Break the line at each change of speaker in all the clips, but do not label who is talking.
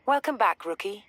Welcome back, rookie.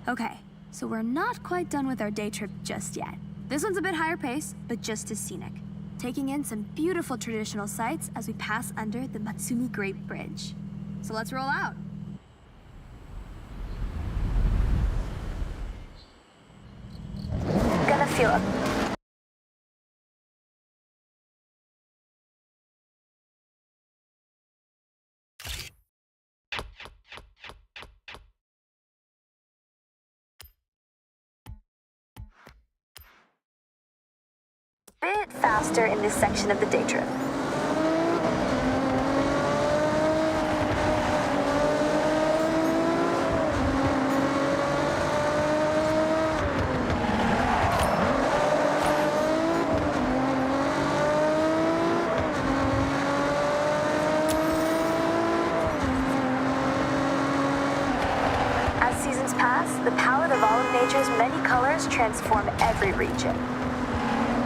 Okay, so we're not quite done with our day trip just yet. This one's a bit higher pace, but just as scenic. Taking in some beautiful traditional sights as we pass under the Matsumi Great Bridge. So let's roll out.
Gonna feel it. Bit faster in this section of the day trip. As seasons pass, the palette of all of nature's many colors transform every region.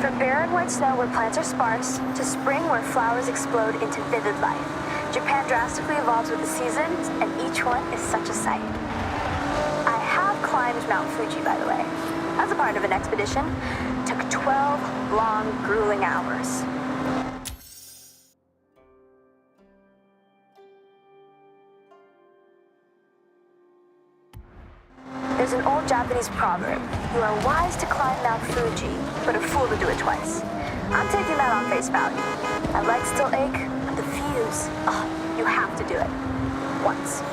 From barren white snow where plants are sparse, to spring where flowers explode into vivid life, Japan drastically evolves with the seasons, and each one is such a sight. I have climbed Mount Fuji, by the way, as a part of an expedition. Took 12 long, grueling hours. There's an old Japanese proverb: you are wise to climb Mount Fuji, but a fool to do it twice. I'm taking that on face value. My legs still ache, but the views, you have to do it. Once.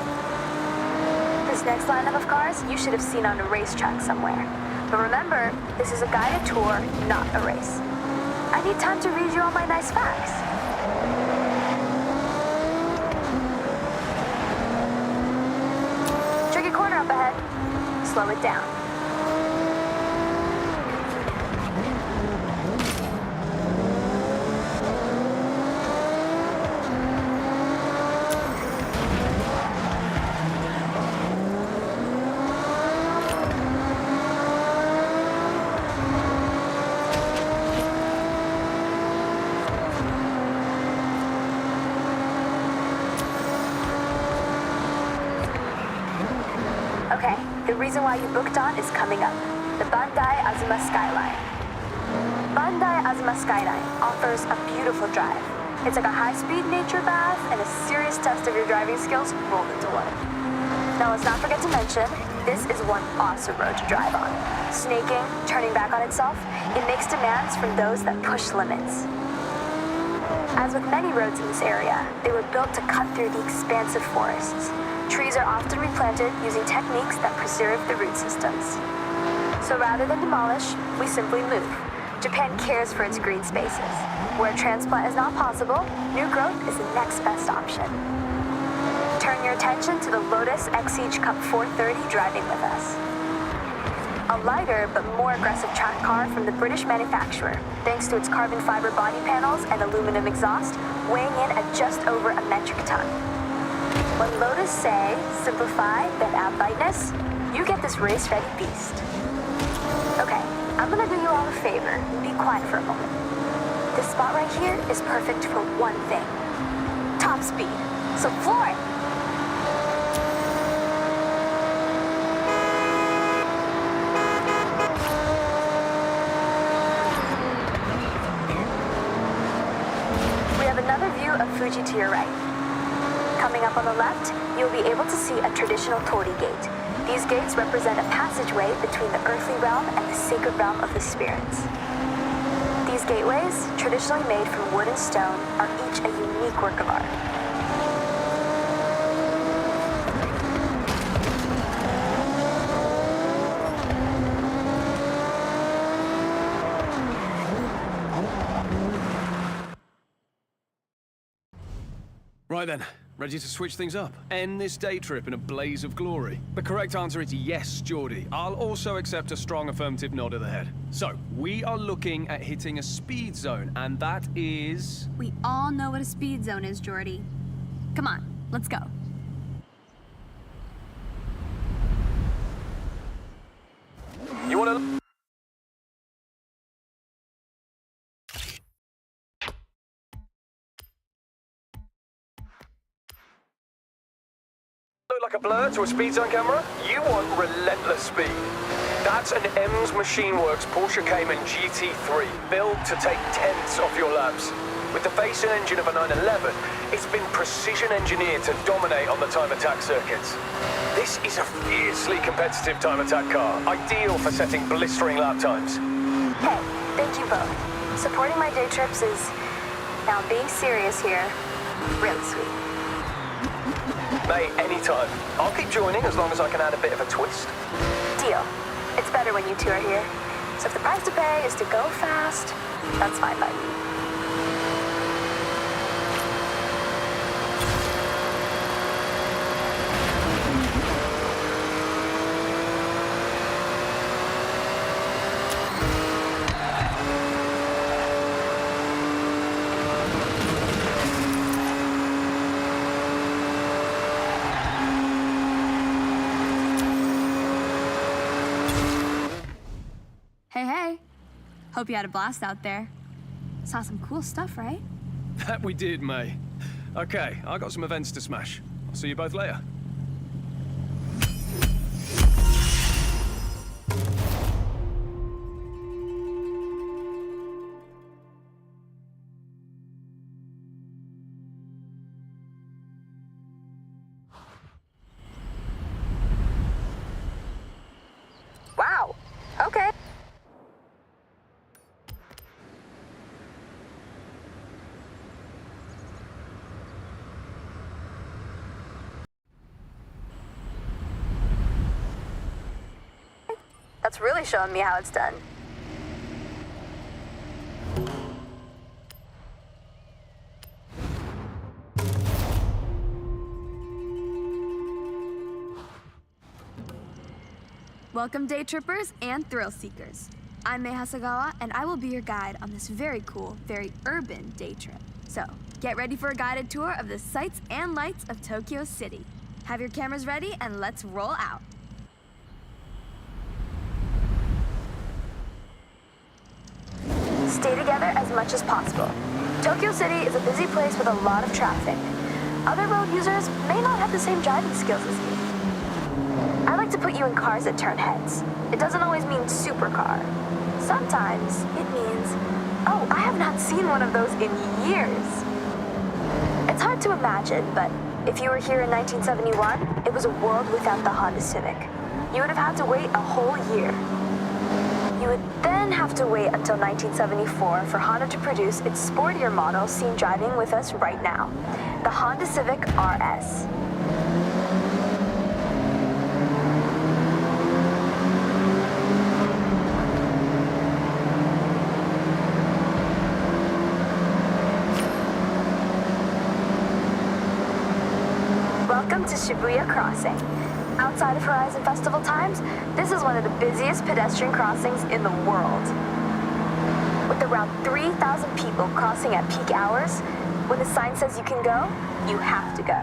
This next lineup of cars you should have seen on a racetrack somewhere. But remember, this is a guided tour, not a race. I need time to read you all my nice facts. Tricky corner up ahead. Slow it down. Okay, the reason why you booked on is coming up. The Bandai Azuma Skyline. Bandai Azuma Skyline offers a beautiful drive. It's like a high-speed nature bath and a serious test of your driving skills rolled into one. Now let's not forget to mention, this is one awesome road to drive on. Snaking, turning back on itself, it makes demands from those that push limits. As with many roads in this area, they were built to cut through the expansive forests. Trees are often replanted using techniques that preserve the root systems. So rather than demolish, we simply move. Japan cares for its green spaces. Where transplant is not possible, new growth is the next best option. Turn your attention to the Lotus Exige Cup 430 driving with us. A lighter but more aggressive track car from the British manufacturer, thanks to its carbon fiber body panels and aluminum exhaust, weighing in at just over a metric ton. When Lotus say, simplify, then add lightness, you get this race-ready beast. Okay, I'm gonna do you all a favor. Be quiet for a moment. This spot right here is perfect for one thing. Top speed. So floor it! We have another view of Fuji to your right. Coming up on the left, you'll be able to see a traditional torii gate. These gates represent a passageway between the earthly realm and the sacred realm of the spirits. These gateways, traditionally made from wood and stone, are each a unique work of art.
Right then, ready to switch things up? End this day trip in a blaze of glory? The correct answer is yes, Geordie. I'll also accept a strong affirmative nod of the head. So, we are looking at hitting a speed zone, and that is...
We all know what a speed zone is, Jordy. Come on, let's go.
You wanna... look like a blur to a speed zone camera? You want relentless speed. That's an M's Machine Works Porsche Cayman GT3, built to take tenths off your laps. With the face and engine of a 911, it's been precision engineered to dominate on the time attack circuits. This is a fiercely competitive time attack car, ideal for setting blistering lap times.
Hey, thank you both. Supporting my day trips is, now being serious here, really sweet.
Mate, anytime. I'll keep joining as long as I can add a bit of a twist.
Deal. It's better when you two are here. So if the price to pay is to go fast, that's fine by me.
Hey. Hope you had a blast out there. Saw some cool stuff, right?
That we did, May. Okay, I got some events to smash. I'll see you both later.
Wow. Okay. That's really showing me how it's done.
Welcome, day trippers and thrill seekers. I'm Mei Hasagawa, and I will be your guide on this very cool, very urban day trip. So, get ready for a guided tour of the sights and lights of Tokyo City. Have your cameras ready, and let's roll out.
Stay together as much as possible. Tokyo City is a busy place with a lot of traffic. Other road users may not have the same driving skills as you. I like to put you in cars that turn heads. It doesn't always mean supercar. Sometimes it means, oh, I have not seen one of those in years. It's hard to imagine, but if you were here in 1971, it was a world without the Honda Civic. You would have had to wait a whole year. You would then have to wait until 1974 for Honda to produce its sportier model seen driving with us right now, the Honda Civic RS. Welcome to Shibuya Crossing. Outside of Horizon Festival times, this is one of the busiest pedestrian crossings in the world. With around 3,000 people crossing at peak hours, when the sign says you can go, you have to go.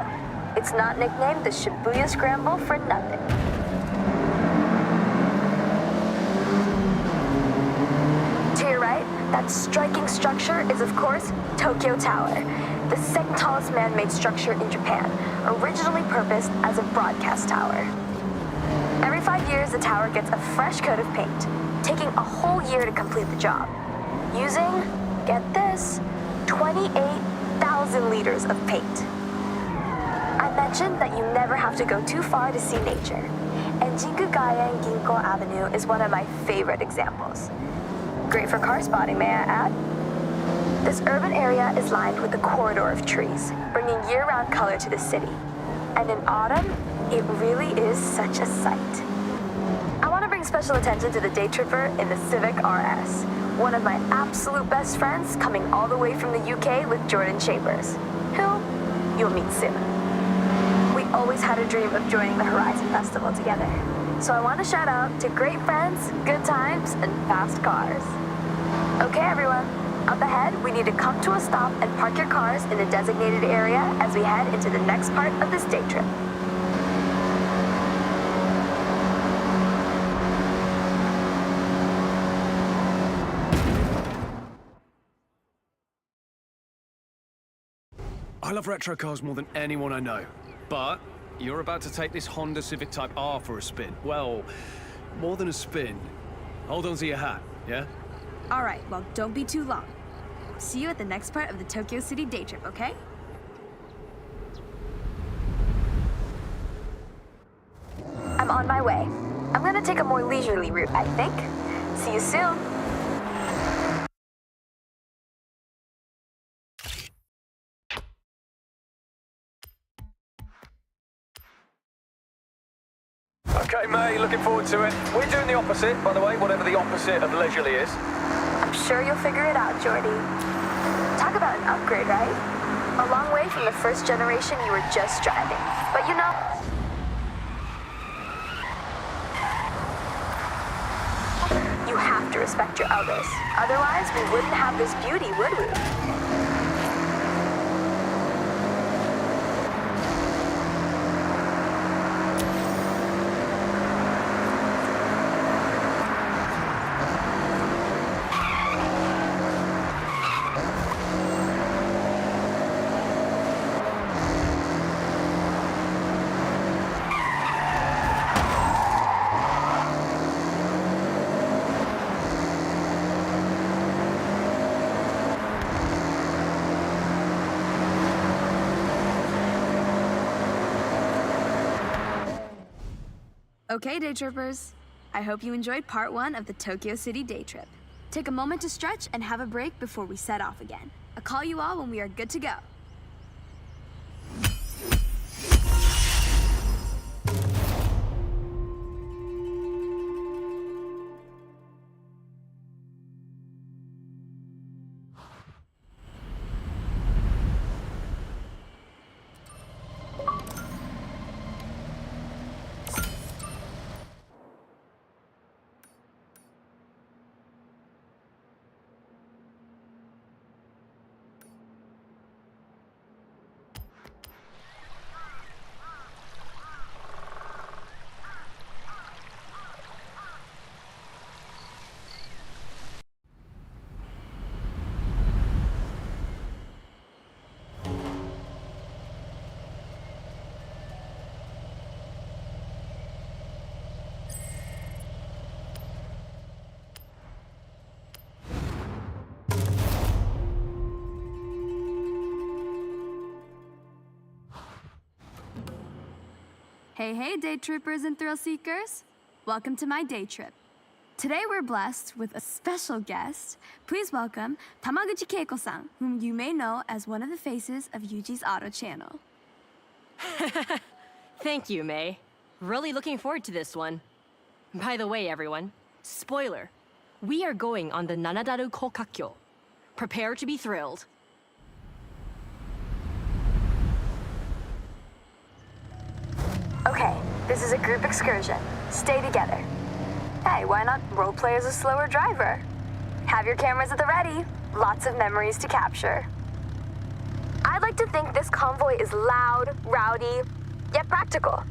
It's not nicknamed the Shibuya Scramble for nothing. To your right, that striking structure is, of course, Tokyo Tower, the second tallest man-made structure in Japan, originally purposed as a broadcast tower. Every 5 years, the tower gets a fresh coat of paint, taking a whole year to complete the job, using, get this, 28,000 liters of paint. I mention that you never have to go too far to see nature. And Jinkugaya and Ginko Avenue is one of my favorite examples. Great for car spotting, may I add? This urban area is lined with a corridor of trees, bringing year-round color to the city. And in autumn, it really is such a sight. I want to bring special attention to the day tripper in the Civic RS, one of my absolute best friends coming all the way from the UK with Jordan Chambers, who you'll meet soon. We always had a dream of joining the Horizon Festival together, so I want to shout out to great friends, good times, and fast cars. Okay, everyone, up ahead, we need to come to a stop and park your cars in the designated area as we head into the next part of this day trip.
I love retro cars more than anyone I know, but you're about to take this Honda Civic Type R for a spin. Well, more than a spin. Hold on to your hat, yeah?
All right, well, don't be too long. See you at the next part of the Tokyo City day trip, okay?
I'm on my way. I'm gonna take a more leisurely route, I think. See you soon.
Okay, May, looking forward to it. We're doing the opposite, by the way, whatever the opposite of leisurely is.
I'm sure you'll figure it out, Jordy. Talk about an upgrade, right? A long way from the first generation you were just driving. But you know, you have to respect your elders. Otherwise, we wouldn't have this beauty, would we?
Okay, day trippers. I hope you enjoyed part 1 of the Tokyo City day trip. Take a moment to stretch and have a break before we set off again. I'll call you all when we are good to go. Hey, day troopers and thrill seekers. Welcome to my day trip. Today we're blessed with a special guest. Please welcome Tamaguchi Keiko-san, whom you may know as one of the faces of Yuji's Auto channel.
Thank you, May. Really looking forward to this one. By the way, everyone, spoiler, we are going on the Nanadaru Kokakyo. Prepare to be thrilled.
Okay, this is a group excursion. Stay together. Hey, why not roleplay as a slower driver? Have your cameras at the ready. Lots of memories to capture. I'd like to think this convoy is loud, rowdy, yet practical.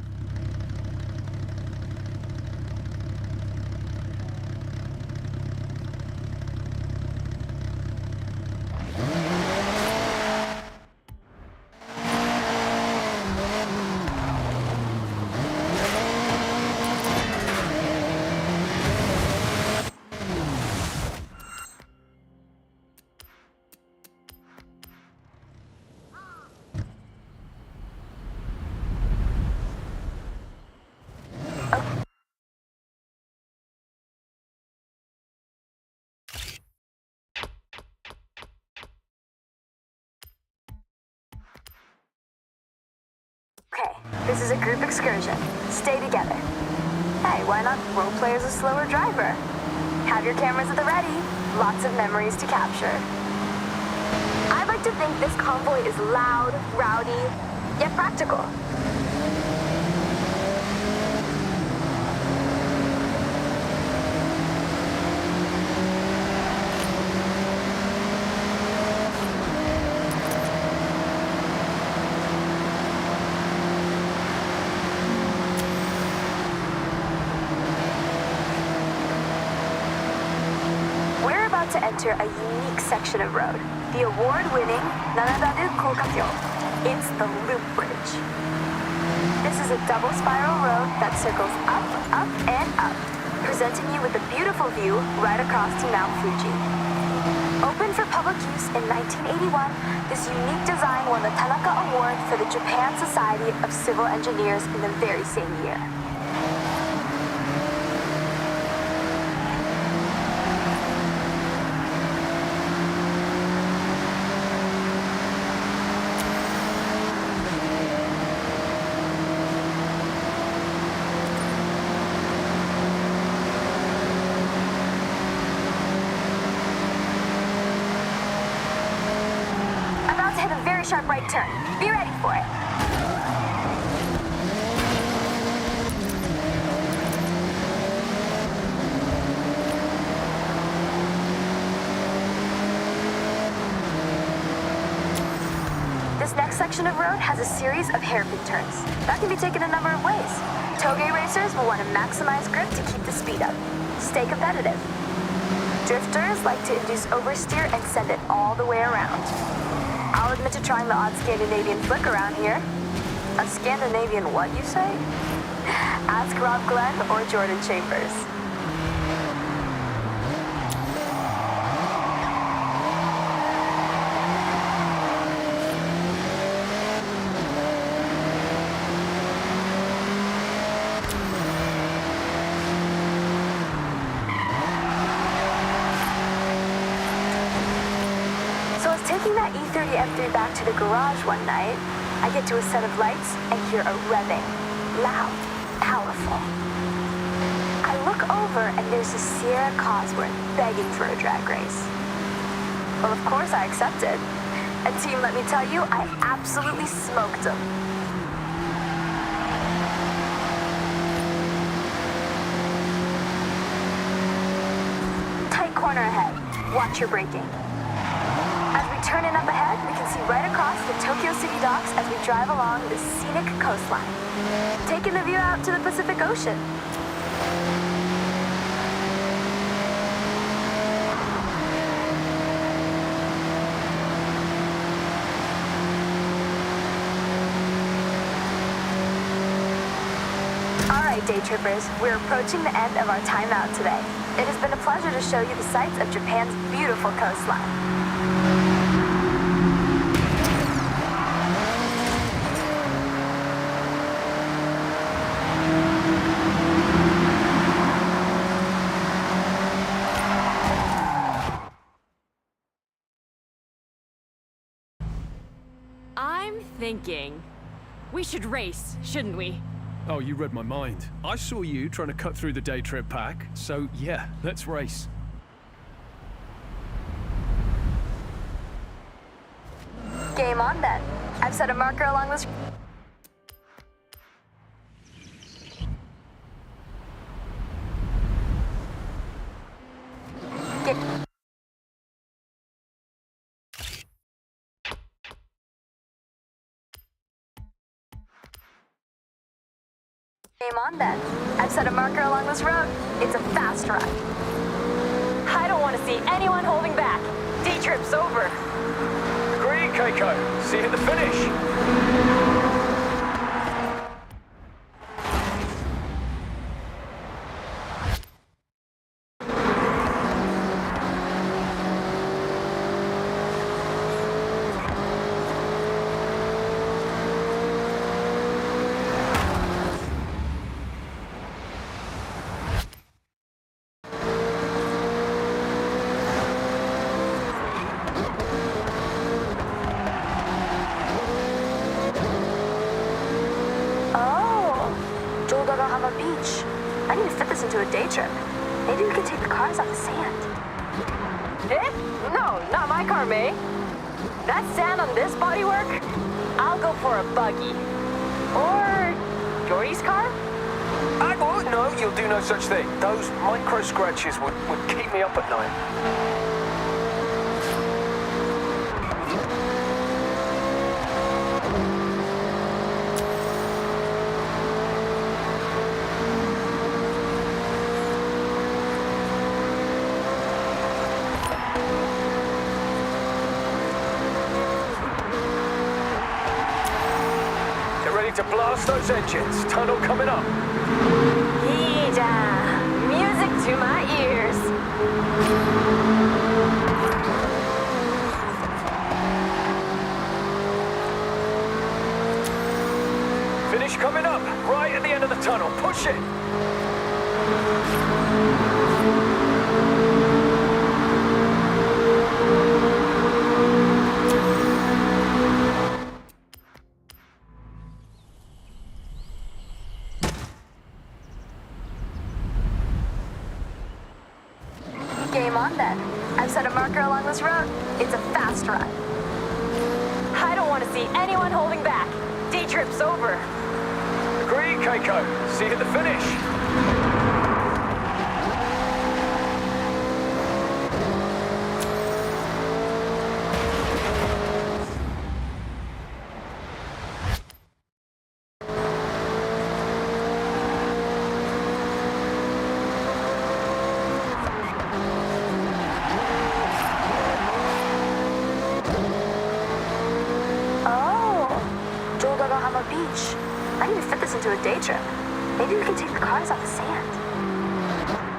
Okay, this is a group excursion. Stay together. Hey, why not roleplay as a slower driver? Have your cameras at the ready. Lots of memories to capture. I like to think this convoy is loud, rowdy, yet practical. To enter a unique section of road, the award-winning Nanadaru Kokakyo. It's the Loop Bridge. This is a double spiral road that circles up, up, and up, presenting you with a beautiful view right across to Mount Fuji. Opened for public use in 1981, this unique design won the Tanaka Award for the Japan Society of Civil Engineers in the very same year. Sharp right turn. Be ready for it. This next section of road has a series of hairpin turns. That can be taken a number of ways. Toge racers will want to maximize grip to keep the speed up. Stay competitive. Drifters like to induce oversteer and send it all the way around. I'll admit to trying the odd Scandinavian flick around here. A Scandinavian what, you say? Ask Rob Glenn or Jordan Chambers. Taking that E30 M3 back to the garage one night, I get to a set of lights and hear a revving. Loud, powerful. I look over and there's a Sierra Cosworth begging for a drag race. Well, of course I accepted. And team, let me tell you, I absolutely smoked them. Tight corner ahead. Watch your braking. As we turn in up ahead, we can see right across the Tokyo City docks as we drive along the scenic coastline, taking the view out to the Pacific Ocean. All right, day trippers, we're approaching the end of our time out today. It has been a pleasure to show you the sights of Japan's beautiful coastline.
I'm thinking we should race, shouldn't we?
Oh, you read my mind. I saw you trying to cut through the day trip pack, so yeah, let's race.
Game on then. I've set a marker along this. Game on then. I've set a marker along this road. It's a fast ride.
I don't want to see anyone holding back. Day trip's over.
Agreed, Keiko. See you at the finish.
Yokohama Beach. I need to fit this into a day trip. Maybe we could take the cars off the sand.
Eh? No, not my car, May. That sand on this bodywork? I'll go for a buggy. Or Jory's car?
Oh, no, you'll do no such thing. Those micro scratches would keep me up at night. To blast those engines. Tunnel coming up.
Yeeja! Music to my ears.
Finish coming up. Right at the end of the tunnel. Push it.
Game on then. I've set a marker along this road. It's a fast run.
I don't want to see anyone holding back. Day trip's over.
Agreed, Keiko. See you at the finish.
Yokohama Beach. I need to fit this into a day trip. Maybe we can take the cars off the sand.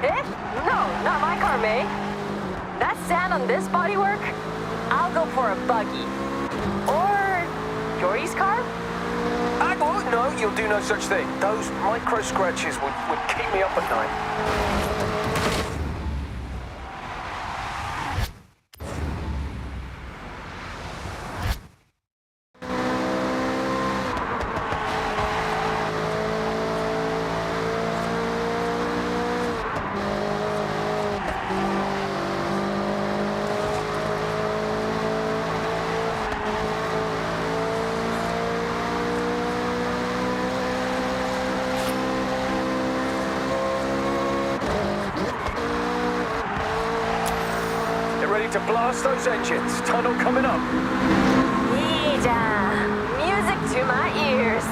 Eh? No, not my car, May. That sand on this bodywork? I'll go for a buggy. Or Jory's car?
Oh, no, you'll do no such thing. Those micro scratches would keep me up at night. To blast those engines. Tunnel coming up.
Yeeja! Music to my ears.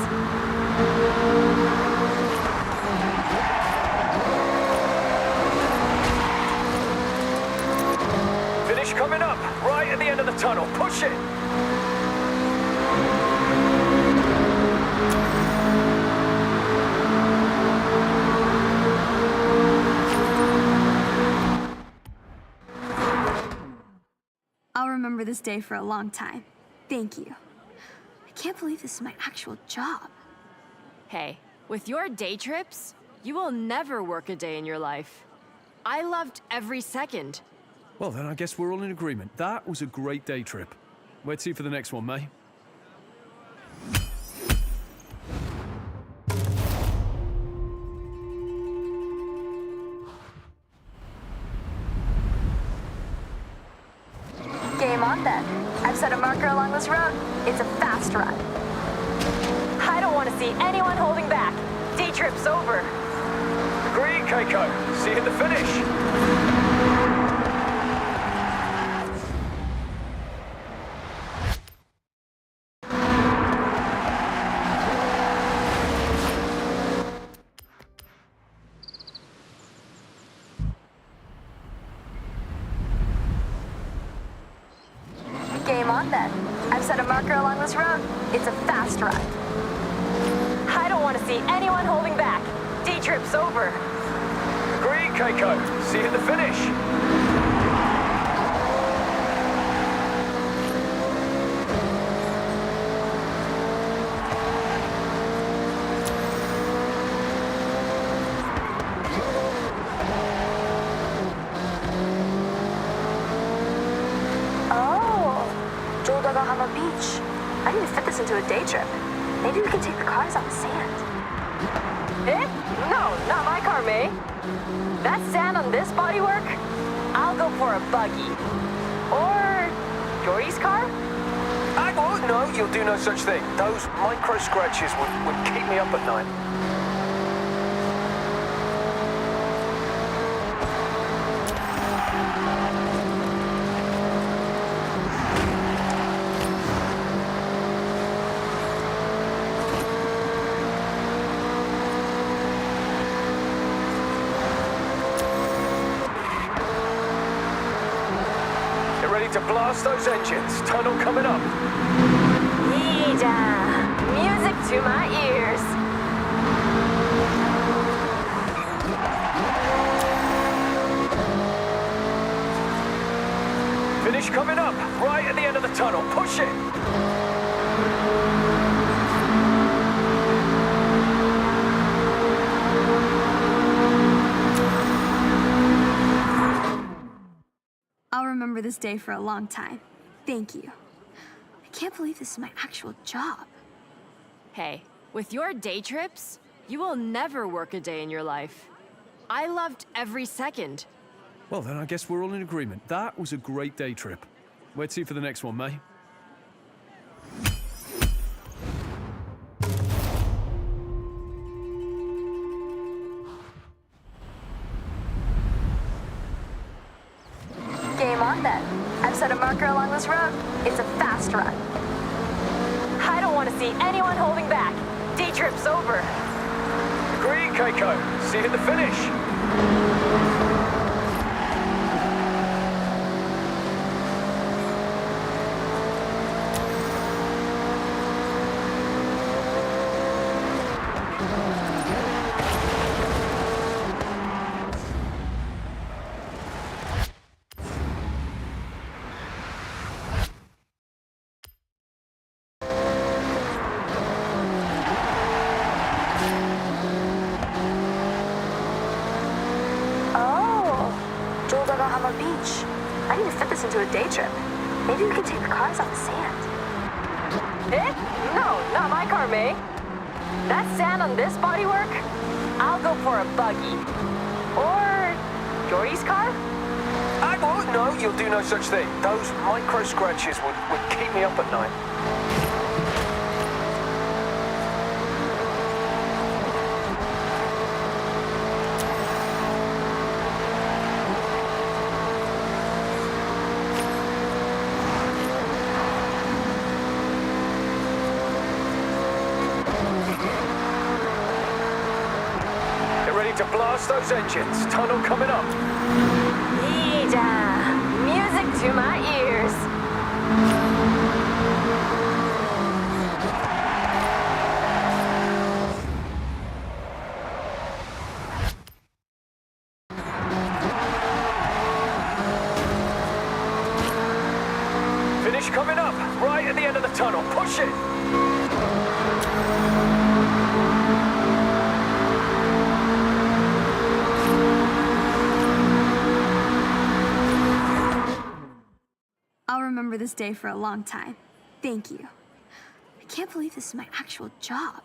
Finish coming up. Right at the end of the tunnel. Push it.
I'll remember this day for a long time. Thank you. I can't believe this is my actual job.
Hey, with your day trips, you will never work a day in your life. I loved every second.
Well, then I guess we're all in agreement. That was a great day trip. Where to for the next one, May?
Game on then. I've set a marker along this road. It's a fast run.
I don't want to see anyone holding back. Day trip's over.
Agreed, Keiko. See you at the finish.
Game on then. I've set a marker along this road. It's a fast run.
I don't want to see anyone holding back. Day trip's over.
Agreed, Keiko. See you at the finish.
Yokohama Beach. I need to fit this into a day trip. Maybe we can take the cars off the sand.
Eh? No, not my car, May. That sand on this bodywork? I'll go for a buggy. Or Jordy's car?
Oh, no, you'll do no such thing. Those micro scratches would keep me up at night. Get ready to blast those engines. Tunnel coming up.
Music to my ears.
Finish coming up, right at the end of the tunnel. Push it.
I'll remember this day for a long time. Thank you. I can't believe this is my actual job.
Hey, with your day trips, you will never work a day in your life. I loved every second.
Well, then I guess we're all in agreement. That was a great day trip. Where to for the next one, May?
Game on then. I've set a marker along this road. It's a fast run.
I don't want to see anyone holding back. Day trip's over.
Agreed, Keiko. See you at the finish.
Beach. I need to fit this into a day trip. Maybe we can take the cars on the sand.
Eh? No, not my car, May. That sand on this bodywork? I'll go for a buggy. Or Jordy's car?
Oh, no, you'll do no such thing. Those micro scratches would keep me up at night. To blast those engines. Tunnel coming up.
Music to my ears.
Finish coming up, right at the end of the tunnel. Push it.
I'll remember this day for a long time. Thank you. I can't believe this is my actual job.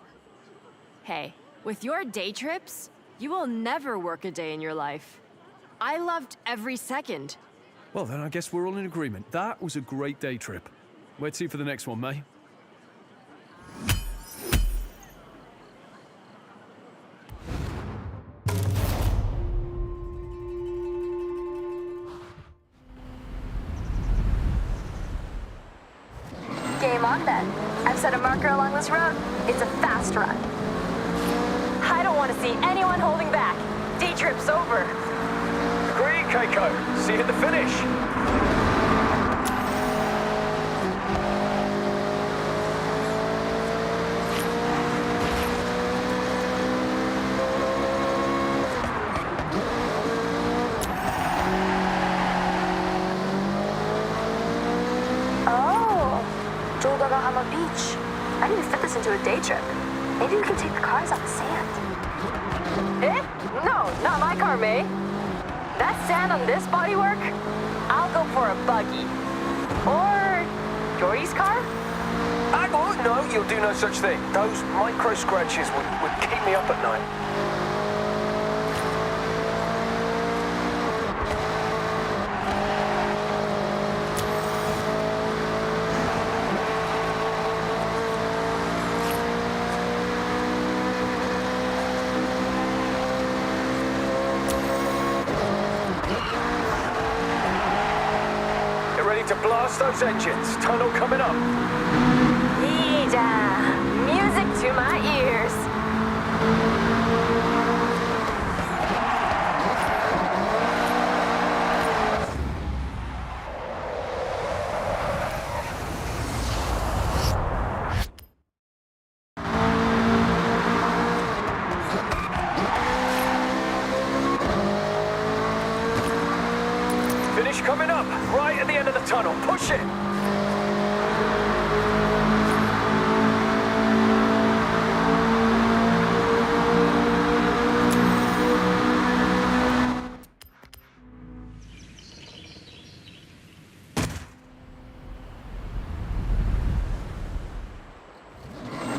Hey, with your day trips, you will never work a day in your life. I loved every second.
Well, then I guess we're all in agreement. That was a great day trip. Where to for the next one, May?
Game on then. I've set a marker along this road. It's a fast run.
I don't want to see anyone holding back. Day trip's over.
Agreed, Keiko. See you at the finish.
Beach. I need to fit this into a day trip. Maybe we can take the cars on the sand.
Eh? No, not my car, May. That sand on this bodywork? I'll go for a buggy. Or Jordy's car?
Oh, no, you'll do no such thing. Those micro scratches would keep me up at night. Get ready to blast those engines. Tunnel coming up.
Music to my ears.
Finish coming up, right at the end of the tunnel. Push it.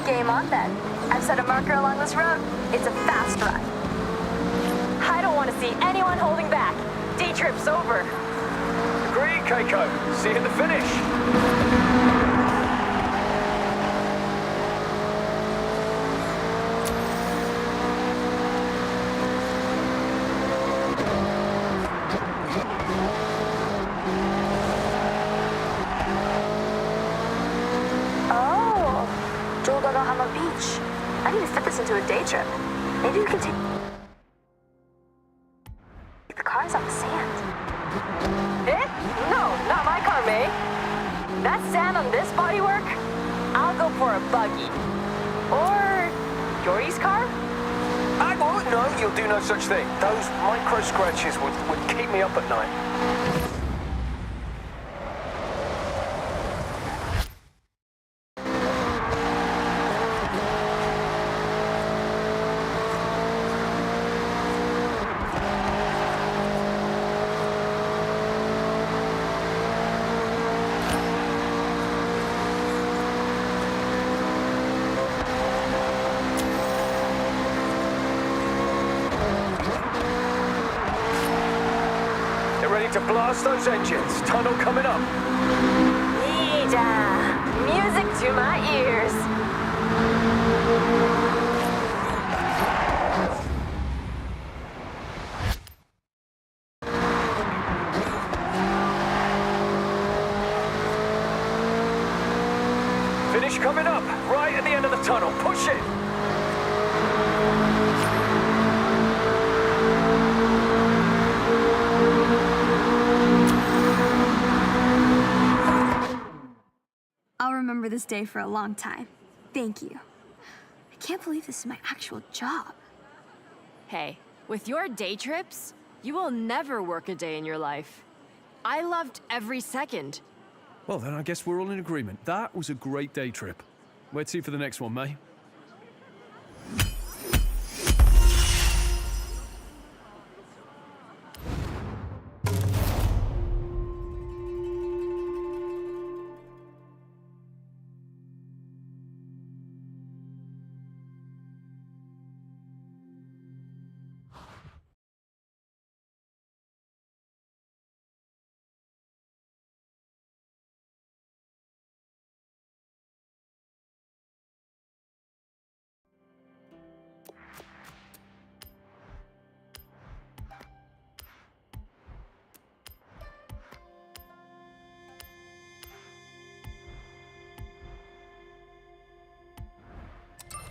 Game on then. I've set a marker along this road. It's a fast run.
I don't want to see anyone holding back. Day trip's over.
Agreed, Keiko. See you at the finish.
Oh, Jodonohama Beach. I need to fit this into a day trip. Maybe we can take the cars on the sand.
Eh? No, not my car, May. That sand on this bodywork? I'll go for a buggy. Or Yori's car?
Oh, no, you'll do no such thing. Those micro scratches would keep me up at night. Ready to blast those engines. Tunnel coming up.
Music to my ears.
Finish coming up, right at the end of the tunnel. Push it.
I'll remember this day for a long time. Thank you. I can't believe this is my actual job.
Hey, with your day trips, you will never work a day in your life. I loved every second.
Well, then I guess we're all in agreement. That was a great day trip. Wait till you for the next one, May.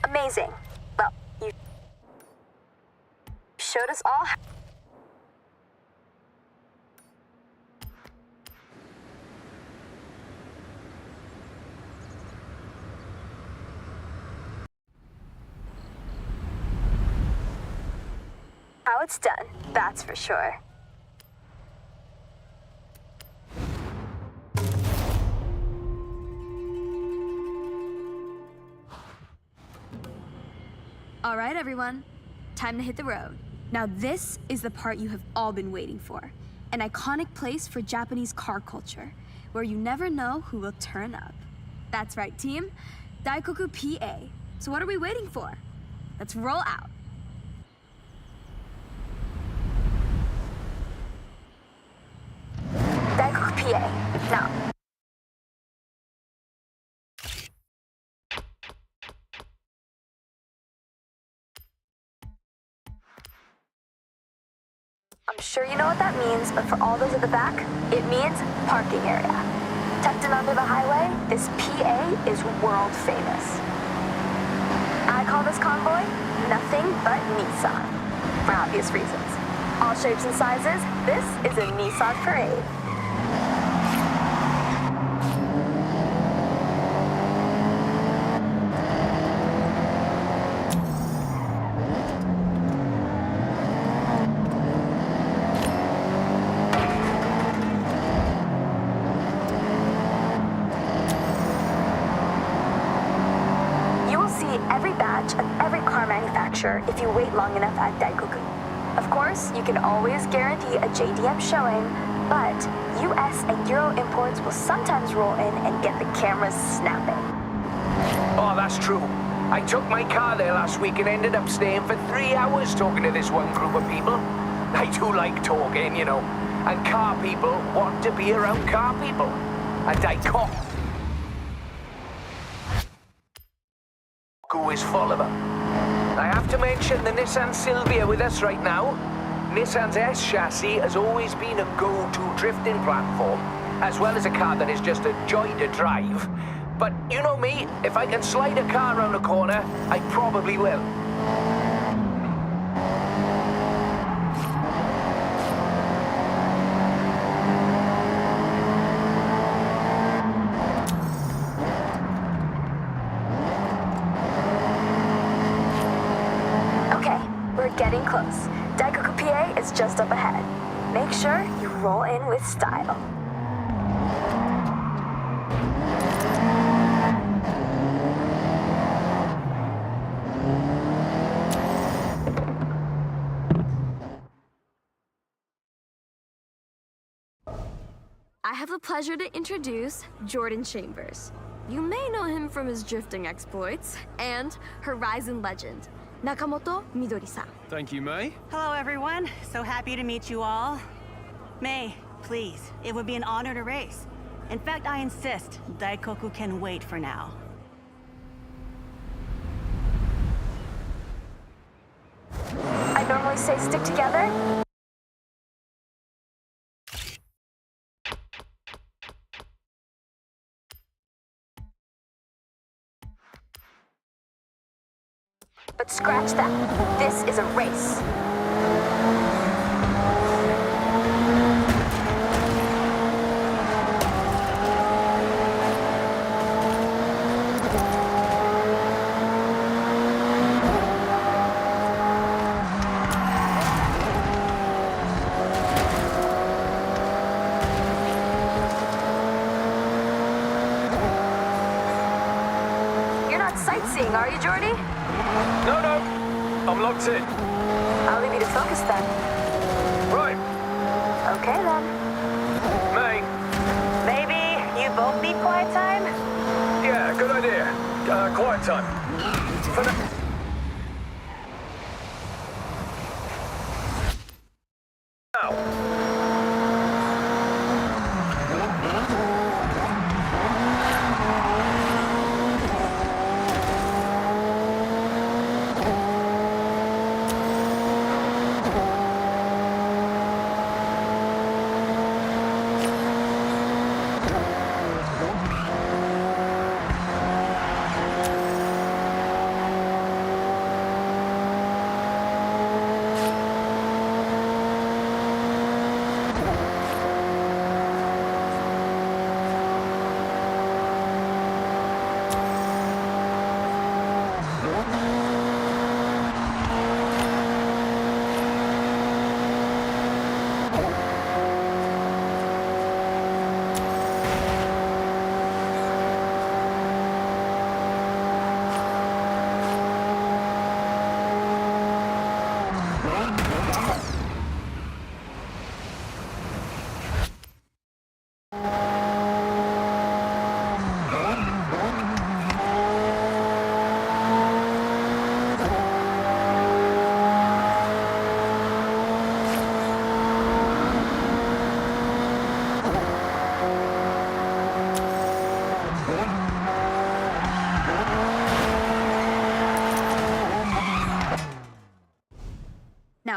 Amazing. Well, you showed us all how it's done, that's for sure.
All right, everyone. Time to hit the road. Now this is the part you have all been waiting for. An iconic place for Japanese car culture, where you never know who will turn up. That's right, team. Daikoku PA. So what are we waiting for? Let's roll out.
Daikoku PA. Now. I'm sure you know what that means, but for all those at the back, it means parking area. Tucked in under the highway, this PA is world famous. I call this convoy nothing but Nissan, for obvious reasons. All shapes and sizes, this is a Nissan parade. Every badge of every car manufacturer if you wait long enough at Daikoku. Of course, you can always guarantee a JDM showing, but US and Euro imports will sometimes roll in and get the cameras snapping.
Oh, that's true. I took my car there last week and ended up staying for 3 hours talking to this one group of people. I do like talking, you know, and car people want to be around car people. And Daikoku is full of them. I have to mention the Nissan Silvia with us right now. Nissan's S chassis has always been a go-to drifting platform, as well as a car that is just a joy to drive. But you know me, if I can slide a car around a corner, I probably will.
Getting close. Daikoku PA is just up ahead. Make sure you roll in with style.
I have the pleasure to introduce Jordan Chambers. You may know him from his drifting exploits and Horizon legend, Nakamoto Midori-san.
Thank you, May.
Hello, everyone. So happy to meet you all. May, please, it would be an honor to race. In fact, I insist, Daikoku can wait for now.
I normally say stick together. But scratch that. This is a race. You're not sightseeing, are you, Jordy?
No, no. I'm locked in.
I'll leave you to focus then.
Right.
Okay then.
May.
Maybe you both need quiet time?
Yeah, good idea. Quiet time. For now.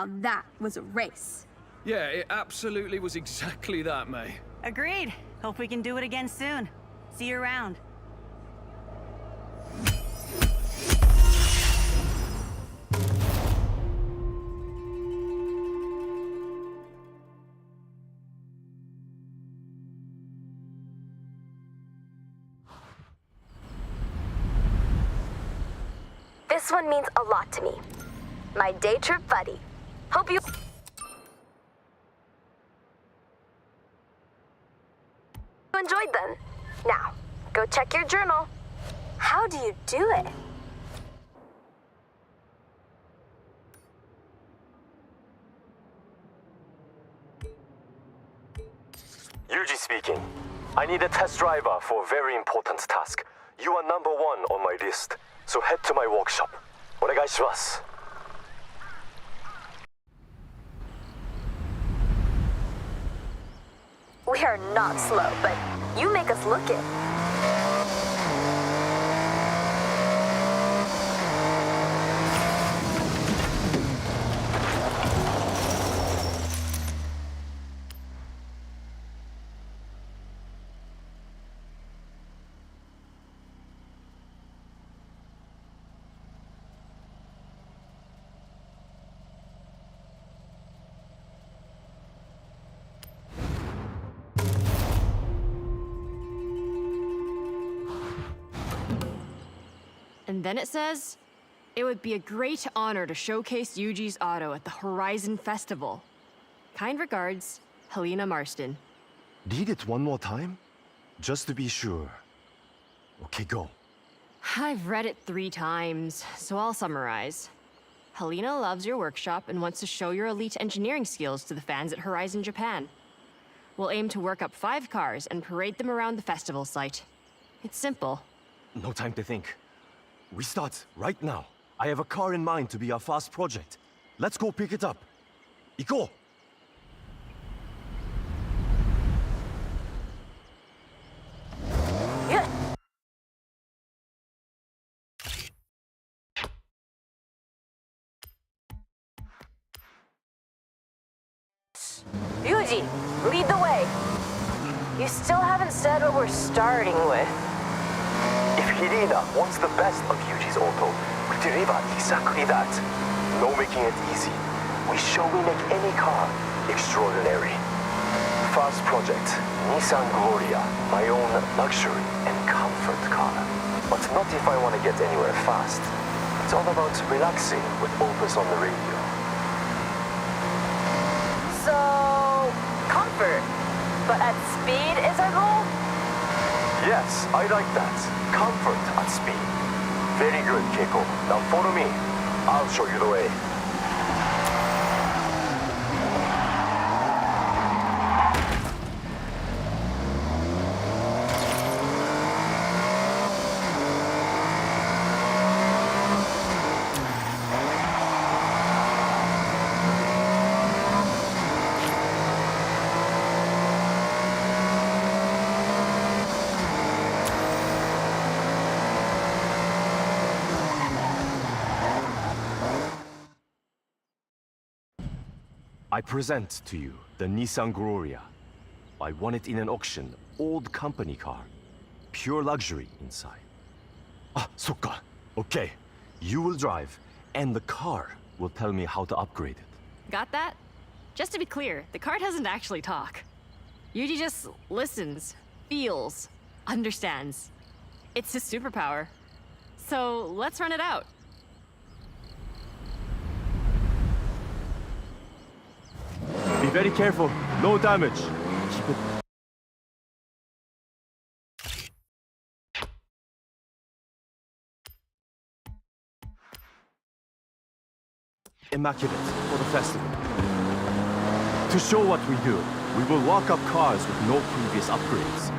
Now that was a race.
Yeah, it absolutely was exactly that, May.
Agreed. Hope we can do it again soon. See you around.
This one means a lot to me. My day trip buddy. Hope you enjoyed them. Now, go check your journal. How do you do it?
Yuji speaking. I need a test driver for a very important task. You are number one on my list, so head to my workshop. お願いします。
We are not slow, but you make us look it.
And then it says, it would be a great honor to showcase Yuji's auto at the Horizon Festival. Kind regards, Helena Marston.
Read it one more time? Just to be sure. Okay, go.
I've read it 3 times, so I'll summarize. Helena loves your workshop and wants to show your elite engineering skills to the fans at Horizon Japan. We'll aim to work up 5 cars and parade them around the festival site. It's simple.
No time to think. We start right now. I have a car in mind to be our fast project. Let's go pick it up. 行こう!
Yuji, lead the way. You still haven't said what we're starting with.
If Helena wants the best of Yuji's auto, we deliver exactly that. No making it easy. We show we make any car extraordinary. Fast project, Nissan Gloria, my own luxury and comfort car. But not if I want to get anywhere fast. It's all about relaxing with Opus on the radio.
So, comfort. But at speed is our goal?
Yes, I like that. Comfort at speed. Very good, Keiko. Now follow me. I'll show you the way. I present to you the Nissan Gloria. I won it in an auction, old company car. Pure luxury inside. Ah, sokka. Okay, you will drive, and the car will tell me how to upgrade it.
Got that? Just to be clear, the car doesn't actually talk. Yuji just listens, feels, understands. It's his superpower. So let's run it out.
Be very careful, no damage. Keep it. Immaculate for the festival. To show what we do, we will walk up cars with no previous upgrades.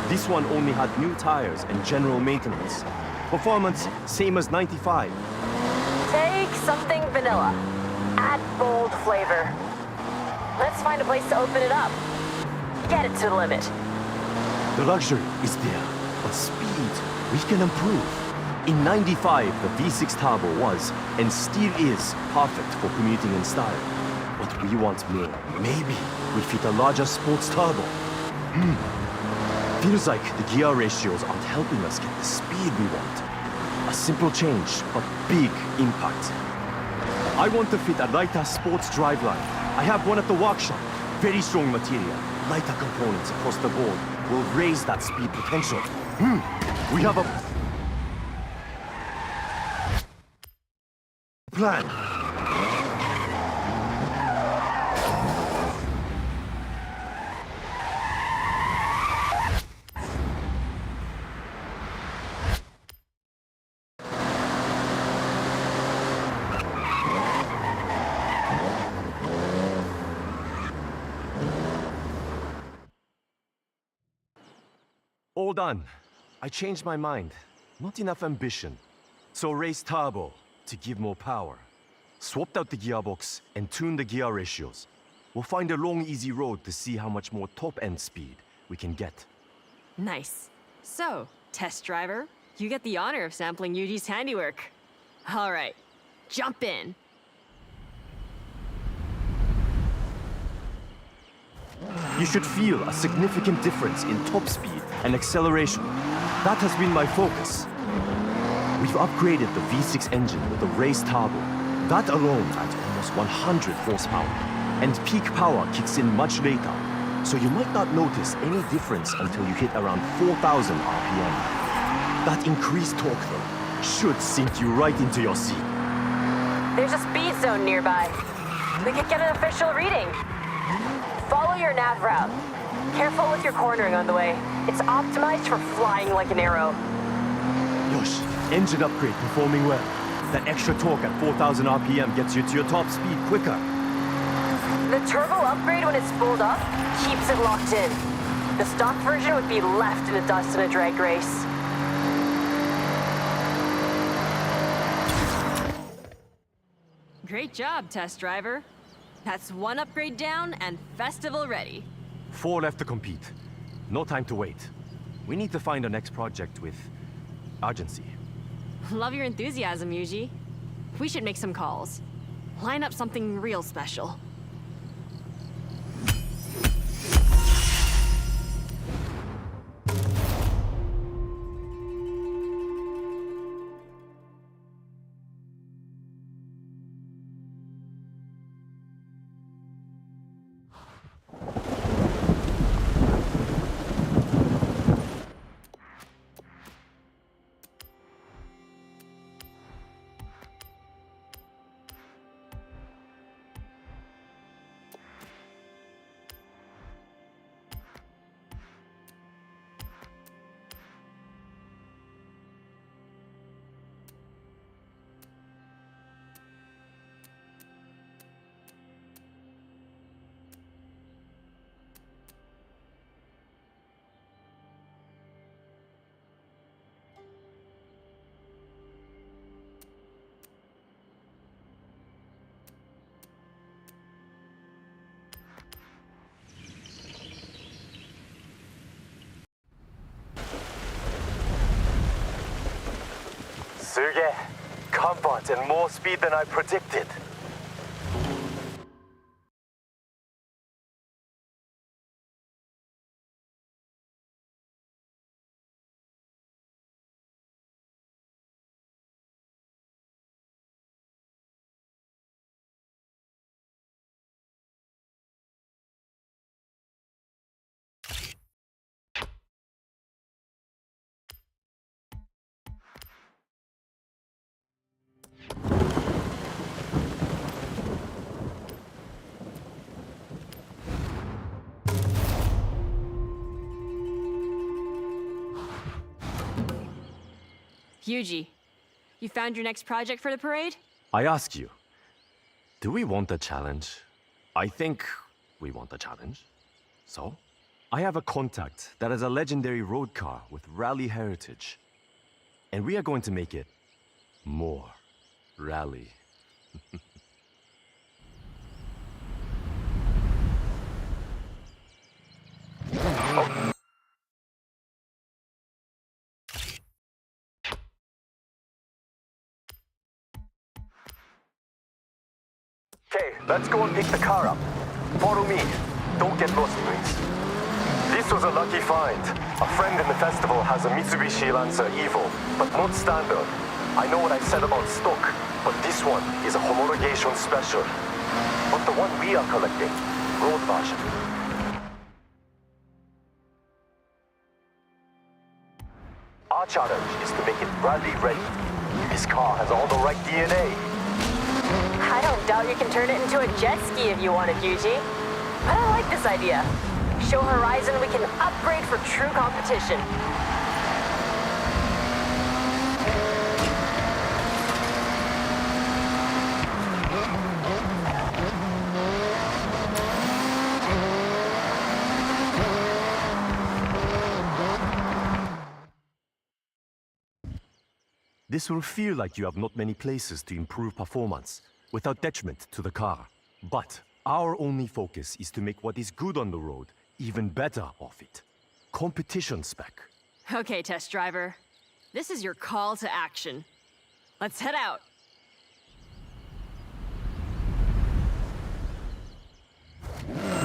This one only had new tires and general maintenance. Performance, same as 95.
Take something vanilla. Add bold flavor. Let's find a place to open it up. Get it to the limit.
The luxury is there, but speed, we can improve. In 95, the V6 turbo was, and still is, perfect for commuting in style. But we want more. Maybe we fit a larger sports turbo. Feels like the gear ratios aren't helping us get the speed we want. A simple change, but big impact. I want to fit a lighter sports driveline. I have one at the workshop. Very strong material. Lighter components across the board will raise that speed potential. We have a plan. All done. I changed my mind. Not enough ambition. So raised turbo to give more power. Swapped out the gearbox and tuned the gear ratios. We'll find a long, easy road to see how much more top-end speed we can get.
Nice. So, test driver, you get the honor of sampling Yuji's handiwork. All right, jump in.
You should feel a significant difference in top speed and acceleration. That has been my focus. We've upgraded the V6 engine with a raised turbo. That alone adds almost 100 horsepower. And peak power kicks in much later. So you might not notice any difference until you hit around 4,000 RPM. That increased torque, though, should sink you right into your seat.
There's a speed zone nearby. We could get an official reading. Follow your nav route. Careful with your cornering on the way. It's optimized for flying like an arrow.
Yosh, engine upgrade performing well. That extra torque at 4,000 RPM gets you to your top speed quicker.
The turbo upgrade when it's spooled up keeps it locked in. The stock version would be left in the dust in a drag race. Great job, test driver. That's one upgrade down and festival ready.
4 left to compete. No time to wait. We need to find our next project with urgency.
Love your enthusiasm, Yuji. We should make some calls. Line up something real special.
Suge, comfort and more speed than I predicted.
Yuji, you found your next project for the parade?
I ask you, do we want a challenge? I think we want a challenge. So, I have a contact that is a legendary road car with rally heritage. And we are going to make it more rally. Okay, let's go and pick the car up. Follow me. Don't get lost, please. This was a lucky find. A friend in the festival has a Mitsubishi Lancer Evo, but not standard. I know what I said about stock, but this one is a homologation special. But the one we are collecting, road version. Our challenge is to make it rally ready. This car has all the right DNA.
I don't doubt you can turn it into a jet ski if you wanted, Yuji. But I like this idea. Show Horizon we can upgrade for true competition.
This will feel like you have not many places to improve performance without detriment to the car. But our only focus is to make what is good on the road even better off it. Competition spec.
Okay, test driver. This is your call to action. Let's head out.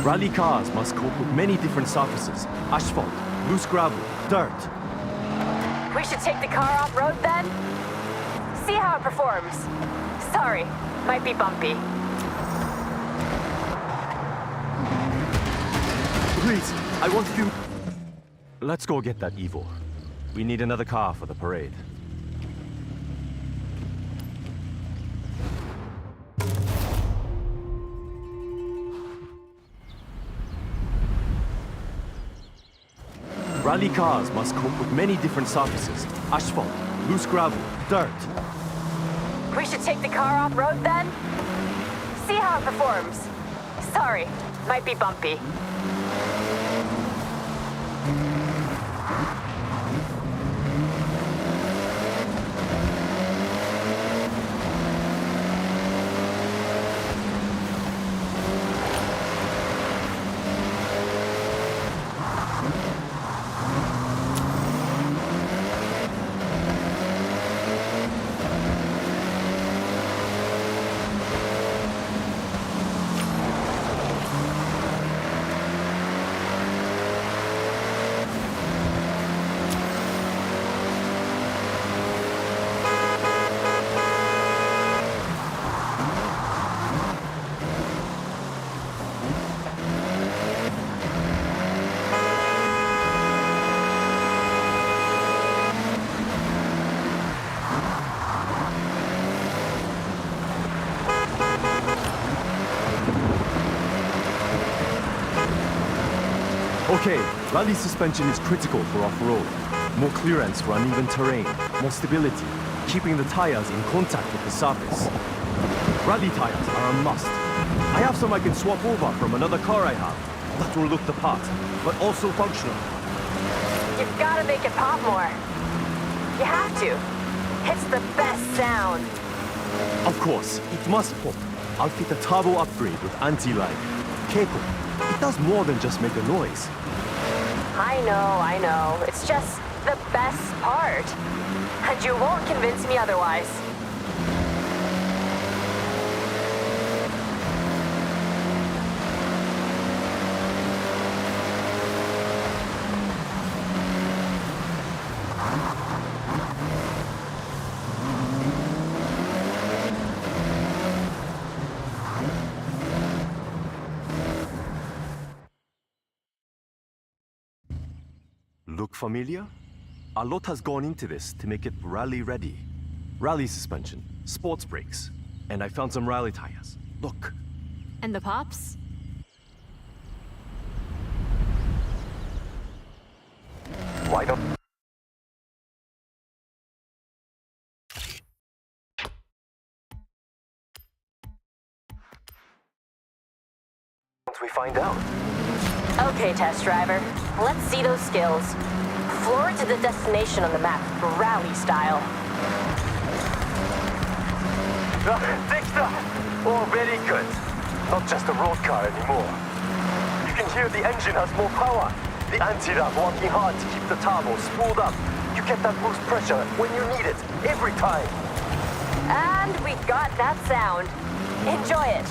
Rally cars must cope with many different surfaces. Asphalt, loose gravel, dirt.
We should take the car off-road then? See how it performs. Sorry, might be bumpy.
Please, I want you... Let's go get that Evo. We need another car for the parade. Rally cars must cope with many different surfaces. Asphalt, loose gravel, dirt.
We should take the car off-road then? See how it performs. Sorry, might be bumpy.
Okay, rally suspension is critical for off-road. More clearance for uneven terrain, more stability, keeping the tires in contact with the surface. Rally tires are a must. I have some I can swap over from another car I have. That will look the part, but also functional.
You've got to make it pop more. You have to. It's the best sound.
Of course, it must pop. I'll fit a turbo upgrade with anti-lag. Keiko, it does more than just make a noise.
I know. It's just the best part. And you won't convince me otherwise.
Look familiar? A lot has gone into this to make it rally ready. Rally suspension, sports brakes, and I found some rally tires. Look.
And the pops?
Why don't we find out?
Okay, test driver. Let's see those skills. Floor it to the destination on the map, rally style.
Dexter! Oh, very good. Not just a road car anymore. You can hear the engine has more power. The anti-lag working hard to keep the turbo spooled up. You get that boost pressure when you need it, every time.
And we got that sound. Enjoy it.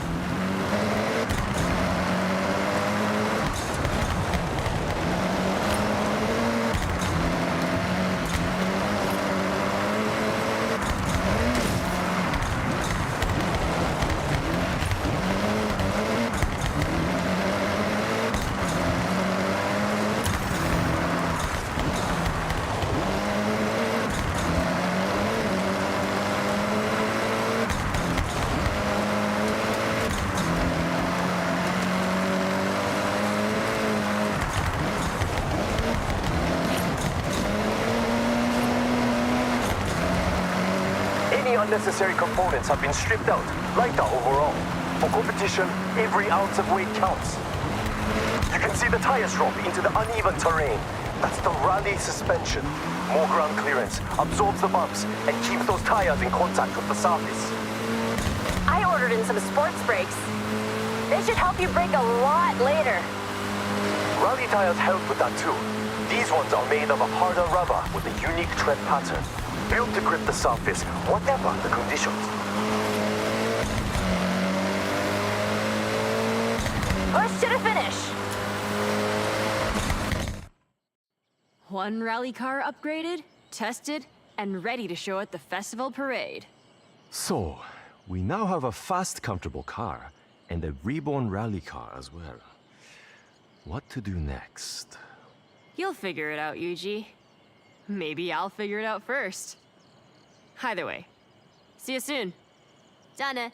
Any unnecessary components have been stripped out, lighter overall. For competition, every ounce of weight counts. You can see the tires drop into the uneven terrain. That's the rally suspension. More ground clearance absorbs the bumps and keeps those tires in contact with the surface.
I ordered in some sports brakes. They should help you brake a lot later.
Rally tires help with that too. These ones are made of a harder rubber with a unique tread pattern, built to grip the surface, whatever the conditions.
Push to the finish.
One rally car upgraded, tested, and ready to show at the festival parade.
So, we now have a fast, comfortable car, and a reborn rally car as well. What to do next?
You'll figure it out, Yuji. Maybe I'll figure it out first. Either way, see you soon. Done.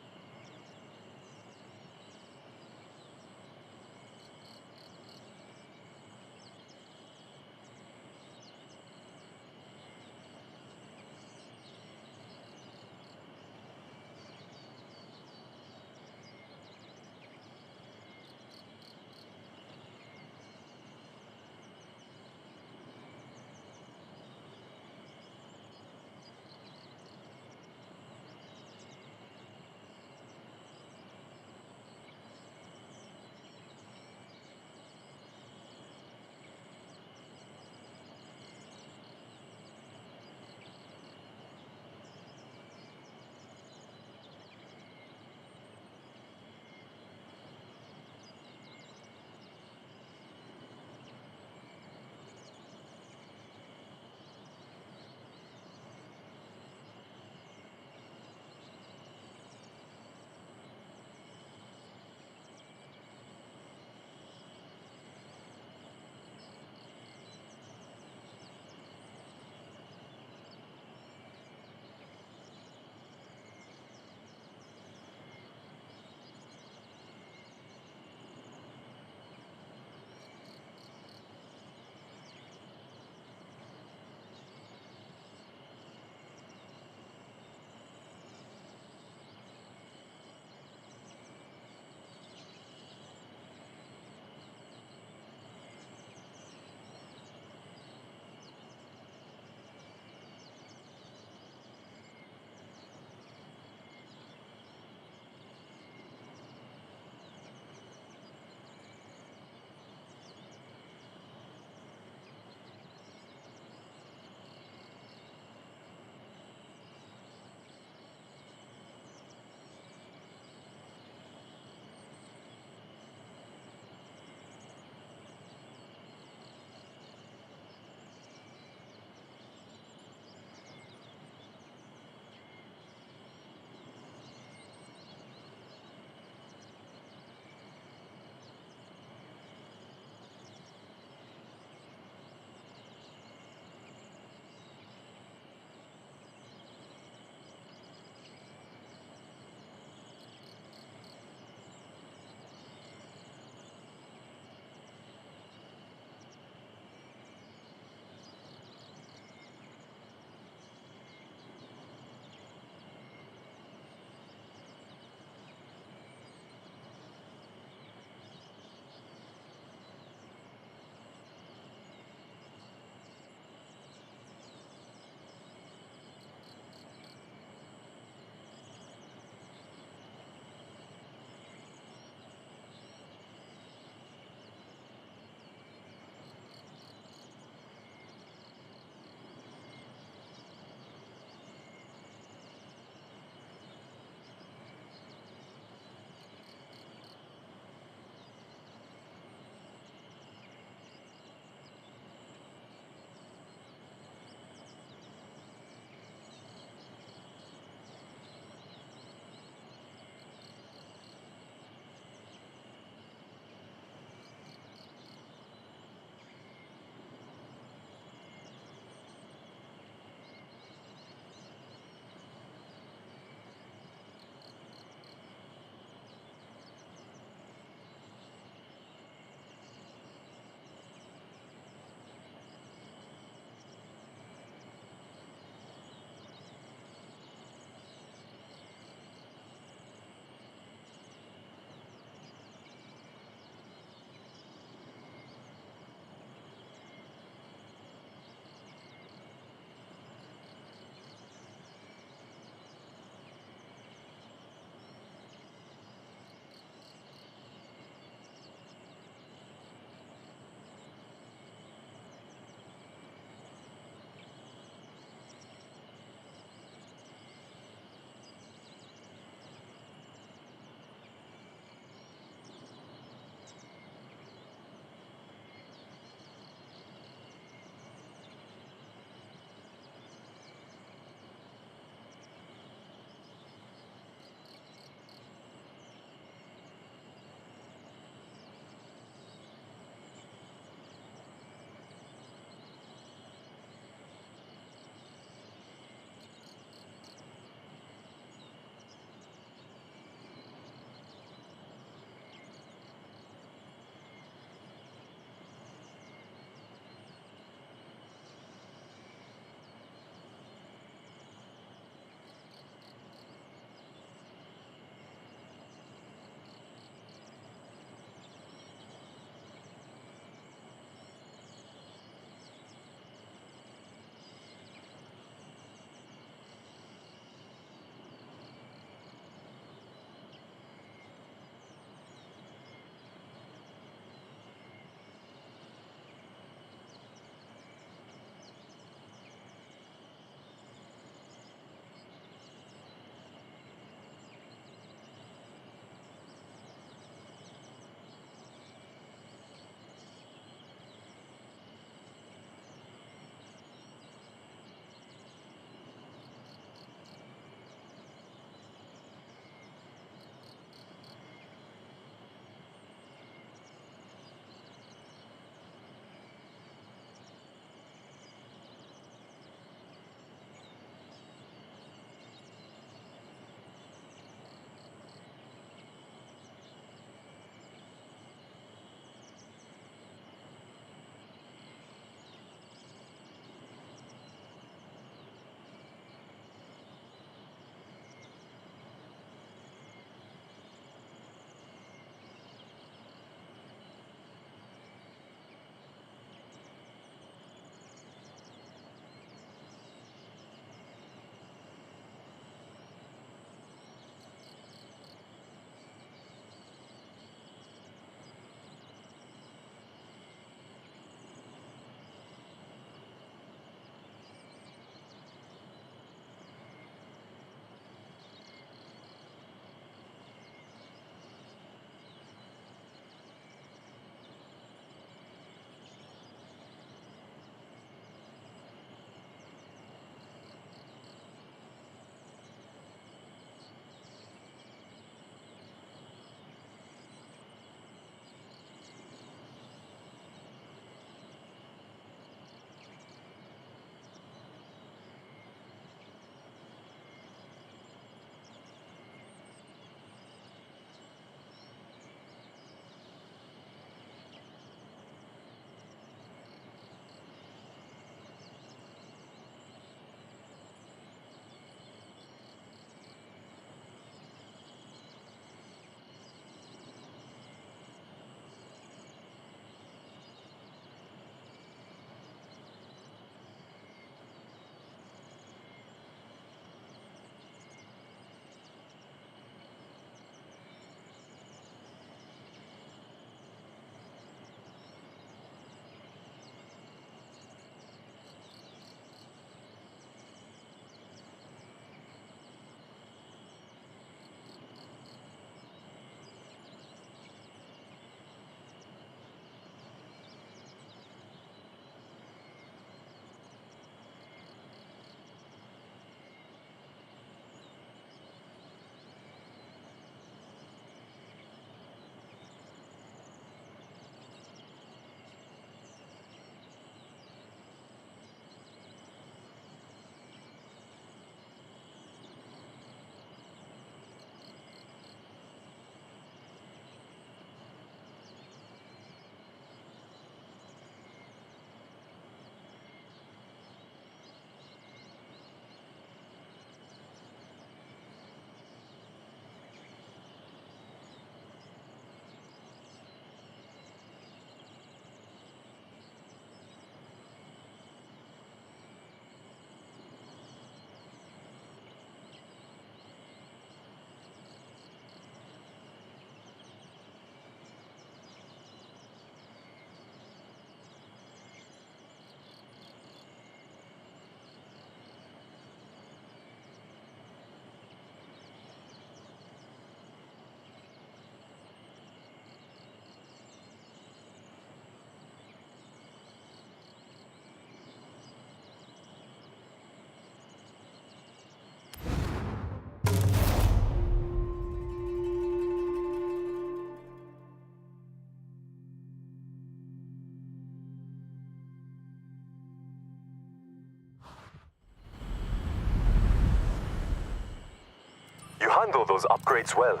handle those upgrades well.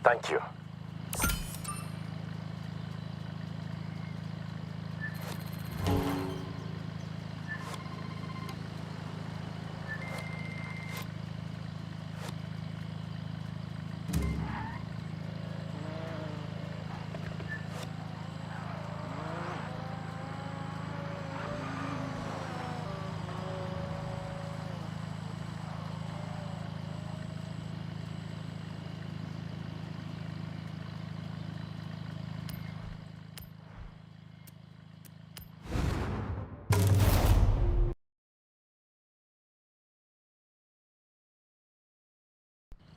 Thank you.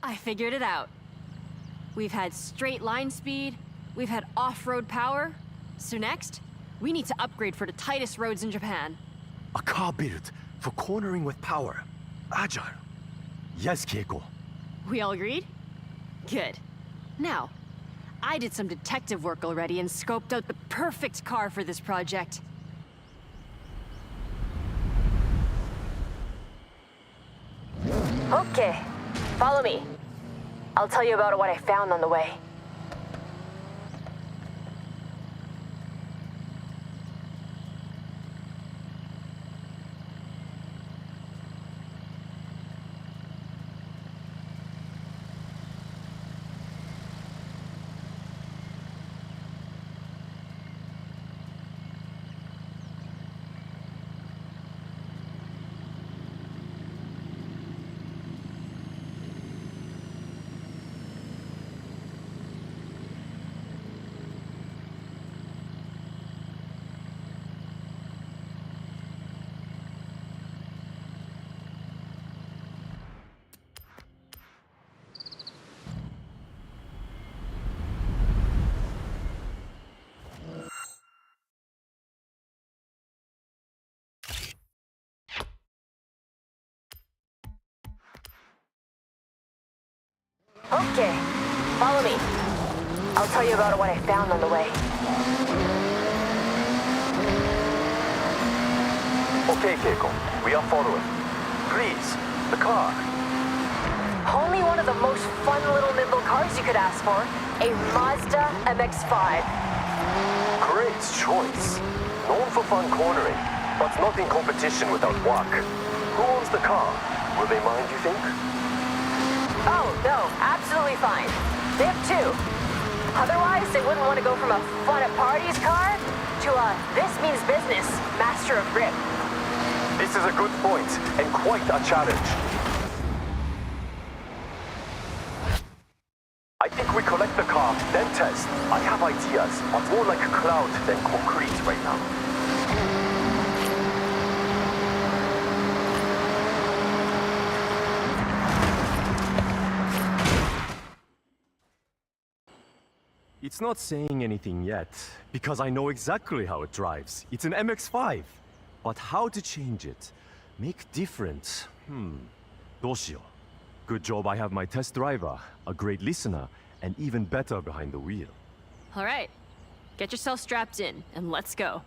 I figured it out. We've had straight line speed, we've had off-road power, so next, we need to upgrade for the tightest roads in Japan.
A car built for cornering with power. Agile. Yes, Keiko.
We all agreed? Good. Now, I did some detective work already and scoped out the perfect car for this project.
Okay, follow me. I'll tell you about what I found on the way. Okay, follow me. I'll tell you about what I found on the way.
Okay, Keiko, we are following. Please, the car.
Only one of the most fun little nimble cars you could ask for. A Mazda MX-5.
Great choice. Known for fun cornering, but not in competition without work. Who owns the car? Will they mind, you think?
Oh, no, absolutely fine. They have two. Otherwise, they wouldn't want to go from a fun at parties car to a this means business, master of grip.
This is a good point, and quite a challenge. I think we collect the car, then test. I have ideas, but more like a cloud than concrete right now.
It's not saying anything yet, because I know exactly how it drives. It's an MX-5. But how to change it? Make different? どうしよう. Good job I have my test driver, a great listener, and even better behind the wheel.
All right, get yourself strapped in, and let's go.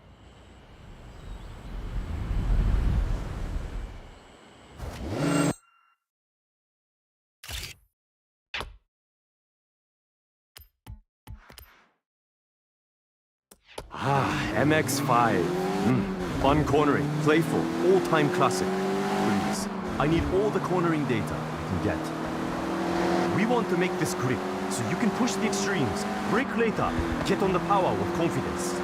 MX-5. Fun cornering, playful, all-time classic. Please, I need all the cornering data I can get. We want to make this grip, so you can push the extremes, brake later, get on the power with confidence.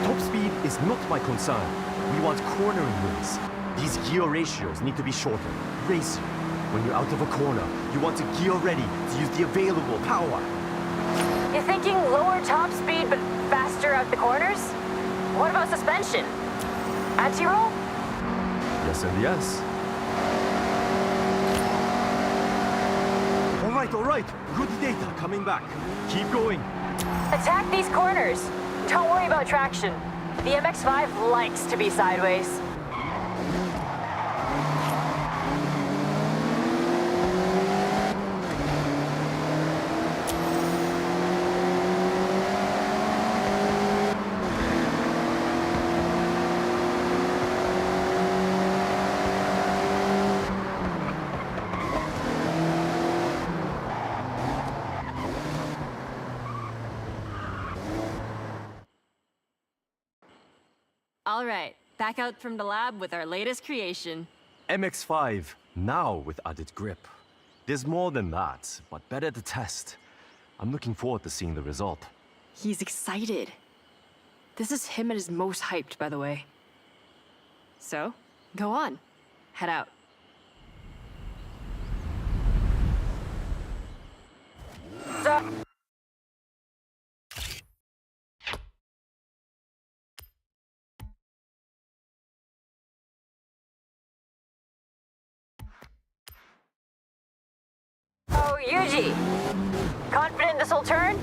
Top speed is not my concern. We want cornering wins. These gear ratios need to be shorter, racy. When you're out of a corner, you want to gear ready to use the available power.
You're thinking lower top speed but faster out the corners? What about suspension? Anti-roll?
Yes and yes. All right. Good data coming back. Keep going.
Attack these corners. Don't worry about traction. The MX-5 likes to be sideways.
All right, back out from the lab with our latest creation.
MX-5, now with added grip. There's more than that, but better to test. I'm looking forward to seeing the result.
He's excited. This is him at his most hyped, by the way. So, go on. Head out.
Oh, Yuji! Confident this will turn?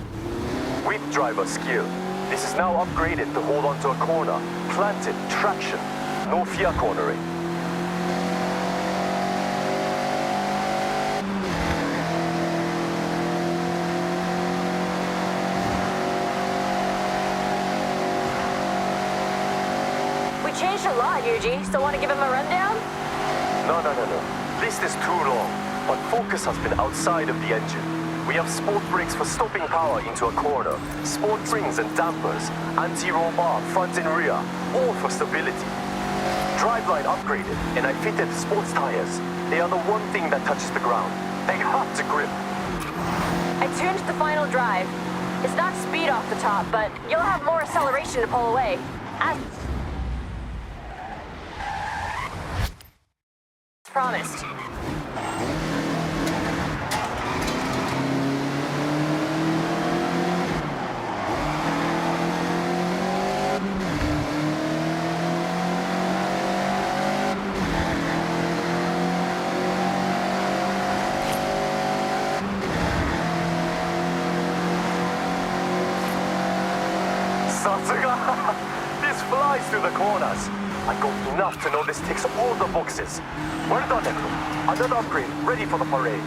With driver skill. This is now upgraded to hold onto a corner. Planted, traction. No fear cornering.
We changed a lot, Yuji. Still want to give him a rundown?
No. List is too long, but focus has been outside of the engine. We have sport brakes for stopping power into a corner, sport springs and dampers, anti-roll bar front and rear, all for stability. Driveline upgraded, and I fitted sports tires. They are the one thing that touches the ground. They have to grip.
I tuned the final drive. It's not speed off the top, but you'll have more acceleration to pull away. As promised.
Satsuga! This flies through the corners. I got enough to know this ticks all the boxes. Well done, Echo. Another upgrade, ready for the parade.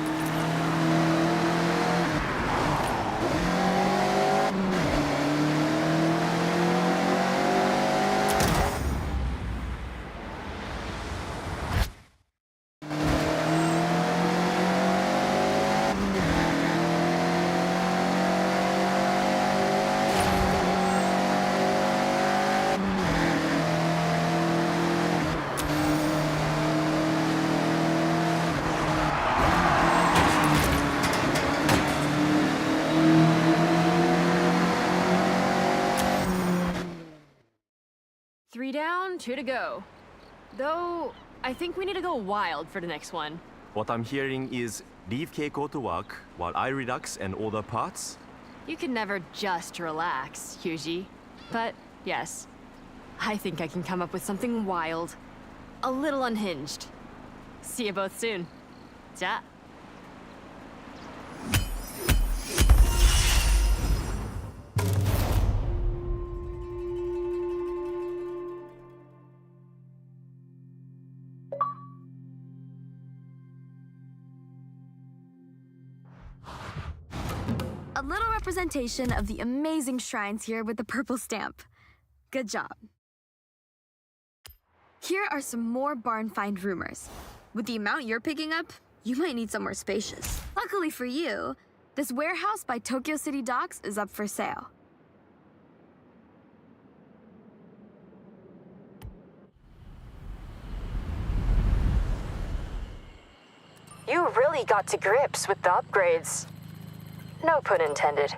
Three down, two to go. Though, I think we need to go wild for the next one.
What I'm hearing is leave Keiko to work while I relax and order parts.
You can never just relax, Yuji. But, yes, I think I can come up with something wild. A little unhinged. See you both soon. Ja.
A little representation of the amazing shrines here with the purple stamp. Good job. Here are some more barn find rumors. With the amount you're picking up, you might need somewhere spacious. Luckily for you, this warehouse by Tokyo City Docks is up for sale.
You really got to grips with the upgrades. No pun intended.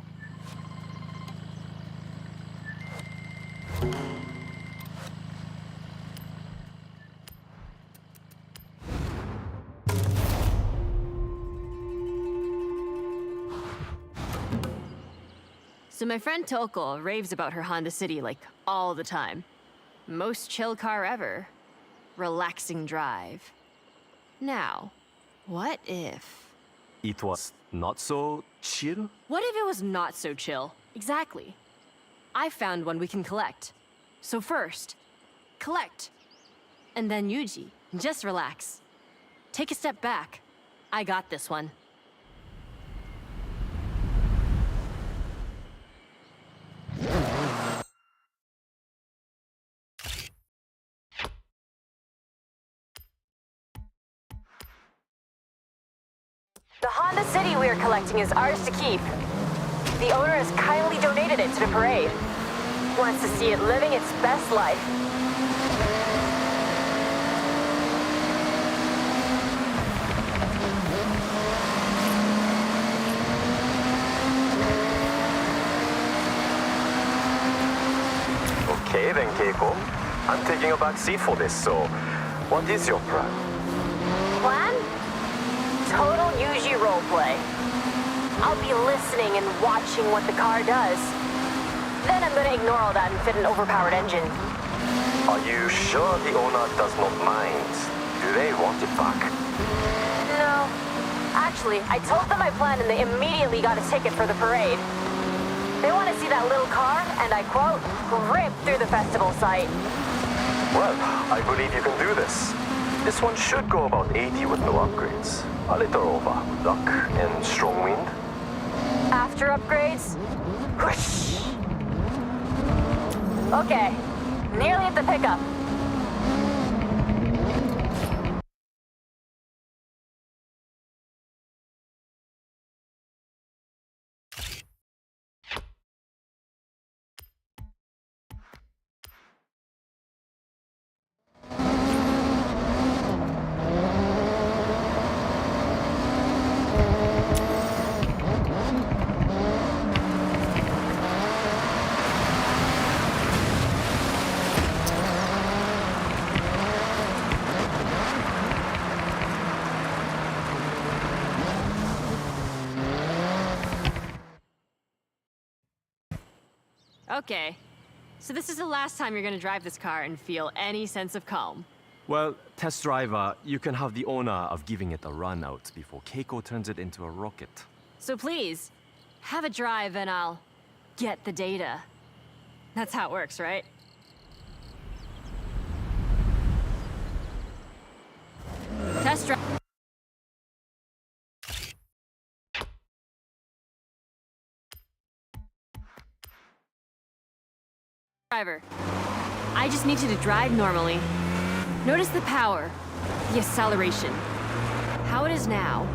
So my friend Toko raves about her Honda City like all the time. Most chill car ever. Relaxing drive. Now, what if...
It was not so chill?
What if it was not so chill? Exactly. I found one we can collect. So first, collect. And then Yuji, just relax. Take a step back. I got this one.
The Honda City we are collecting is ours to keep. The owner has kindly donated it to the parade. Wants to see it living its best life.
Okay then, Keiko. I'm taking a back seat for this, so what is your plan?
Plan? Total Yuji roleplay. I'll be listening and watching what the car does. Then I'm gonna ignore all that and fit an overpowered engine.
Are you sure the owner does not mind? Do they want it back?
No. Actually, I told them my plan and they immediately got a ticket for the parade. They want to see that little car, and I quote, rip through the festival site.
Well, I believe you can do this. This one should go about 80 with no upgrades. A little over luck and strong wind.
After upgrades, whoosh. Okay, nearly at the pickup.
Okay. So this is the last time you're gonna drive this car and feel any sense of calm.
Well, test driver, you can have the honor of giving it a run out before Keiko turns it into a rocket.
So please, have a drive and I'll get the data. That's how it works, right? Test drive. Driver, I just need you to drive normally. Notice the power, the acceleration, how it is now.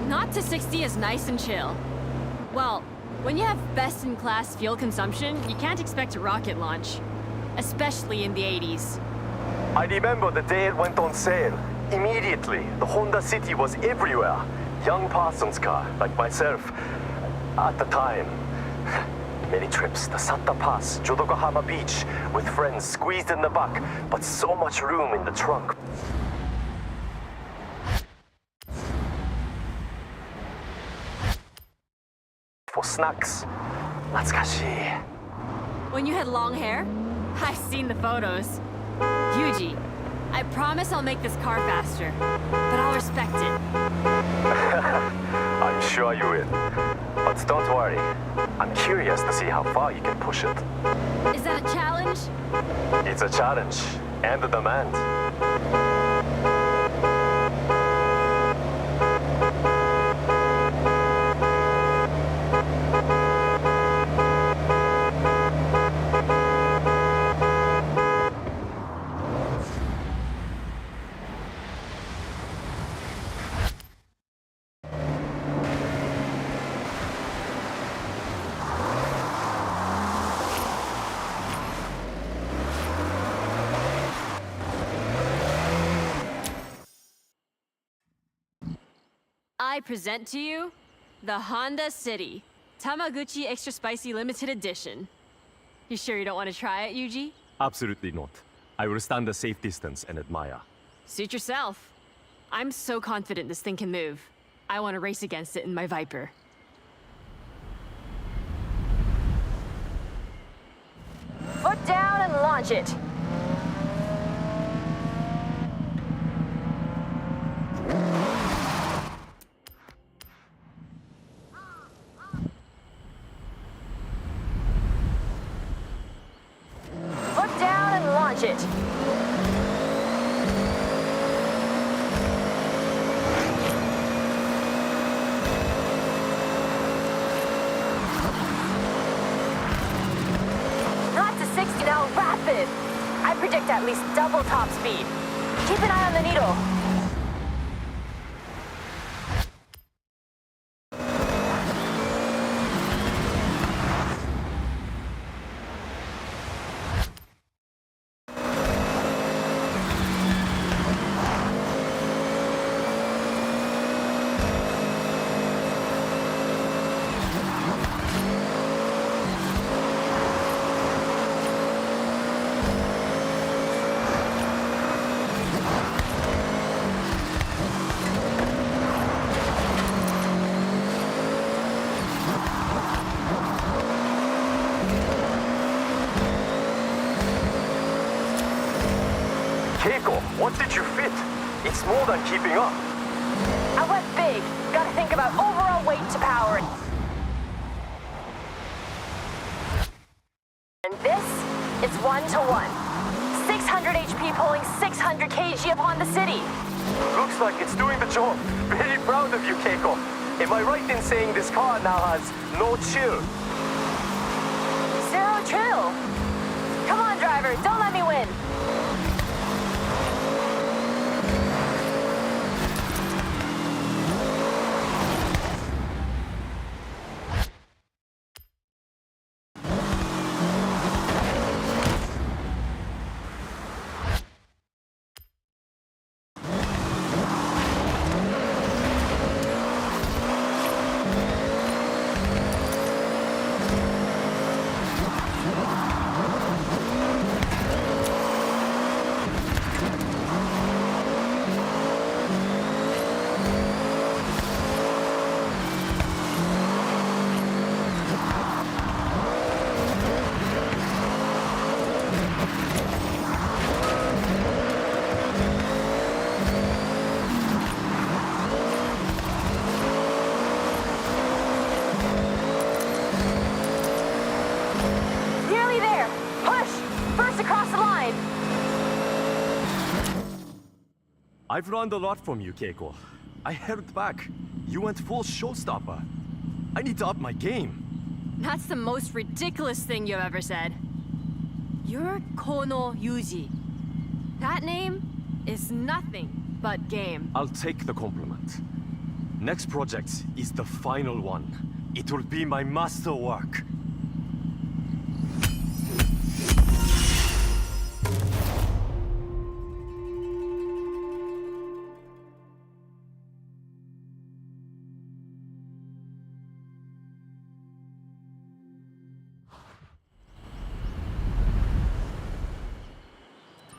Not to 60 is nice and chill. Well, when you have best-in-class fuel consumption, you can't expect a rocket launch. Especially in the 80s.
I remember the day it went on sale. Immediately, the Honda City was everywhere. Young Parsons car, like myself. At the time, many trips, the Satta Pass, Jodokohama Beach, with friends squeezed in the back, but so much room in the trunk. For snacks. 懐かしい.
When you had long hair? I've seen the photos. Yuji, I promise I'll make this car faster, but I'll respect it.
I'm sure you will. But don't worry. I'm curious to see how far you can push it.
Is that a challenge?
It's a challenge and a demand.
I present to you the Honda City Tamaguchi Extra Spicy Limited Edition. You sure you don't want to try it, Yuji?
Absolutely not. I will stand a safe distance and admire.
Suit yourself. I'm so confident this thing can move. I want to race against it in my Viper.
Foot down and launch it. Foot down and launch it. Not to 60 now, rapid. I predict at least double top speed. Keep an eye on the needle.
Keiko, what did you fit? It's more than keeping up.
I went big. Gotta think about overall weight to power. And this is 1-to-1. 600 HP pulling 600 kg upon the city.
Looks like it's doing the job. Very proud of you, Keiko. Am I right in saying this car now has no chill?
Zero chill. Come on, driver, don't let me win. Nearly there. Push. First across the line.
I've learned a lot from you, Keiko. I held back. You went full showstopper. I need to up my game.
That's the most ridiculous thing you've ever said. You're Kono Yuji. That name is nothing but game.
I'll take the compliment. Next project is the final one. It will be my masterwork.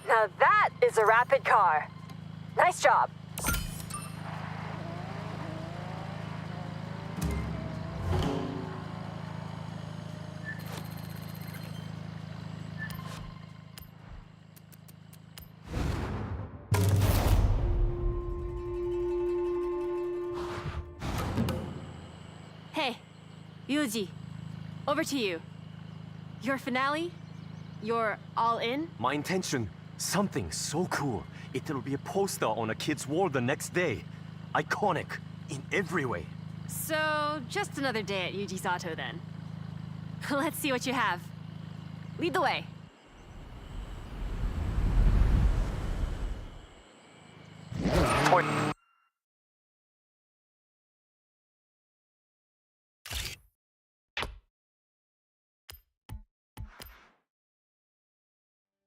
Now that is a rapid car. Nice job.
Hey, Yuji, over to you. Your finale? You're all in?
My intention, something so cool. It'll be a poster on a kid's wall the next day. Iconic in every way.
So, just another day at Yuji Sato then. Let's see what you have. Lead the way.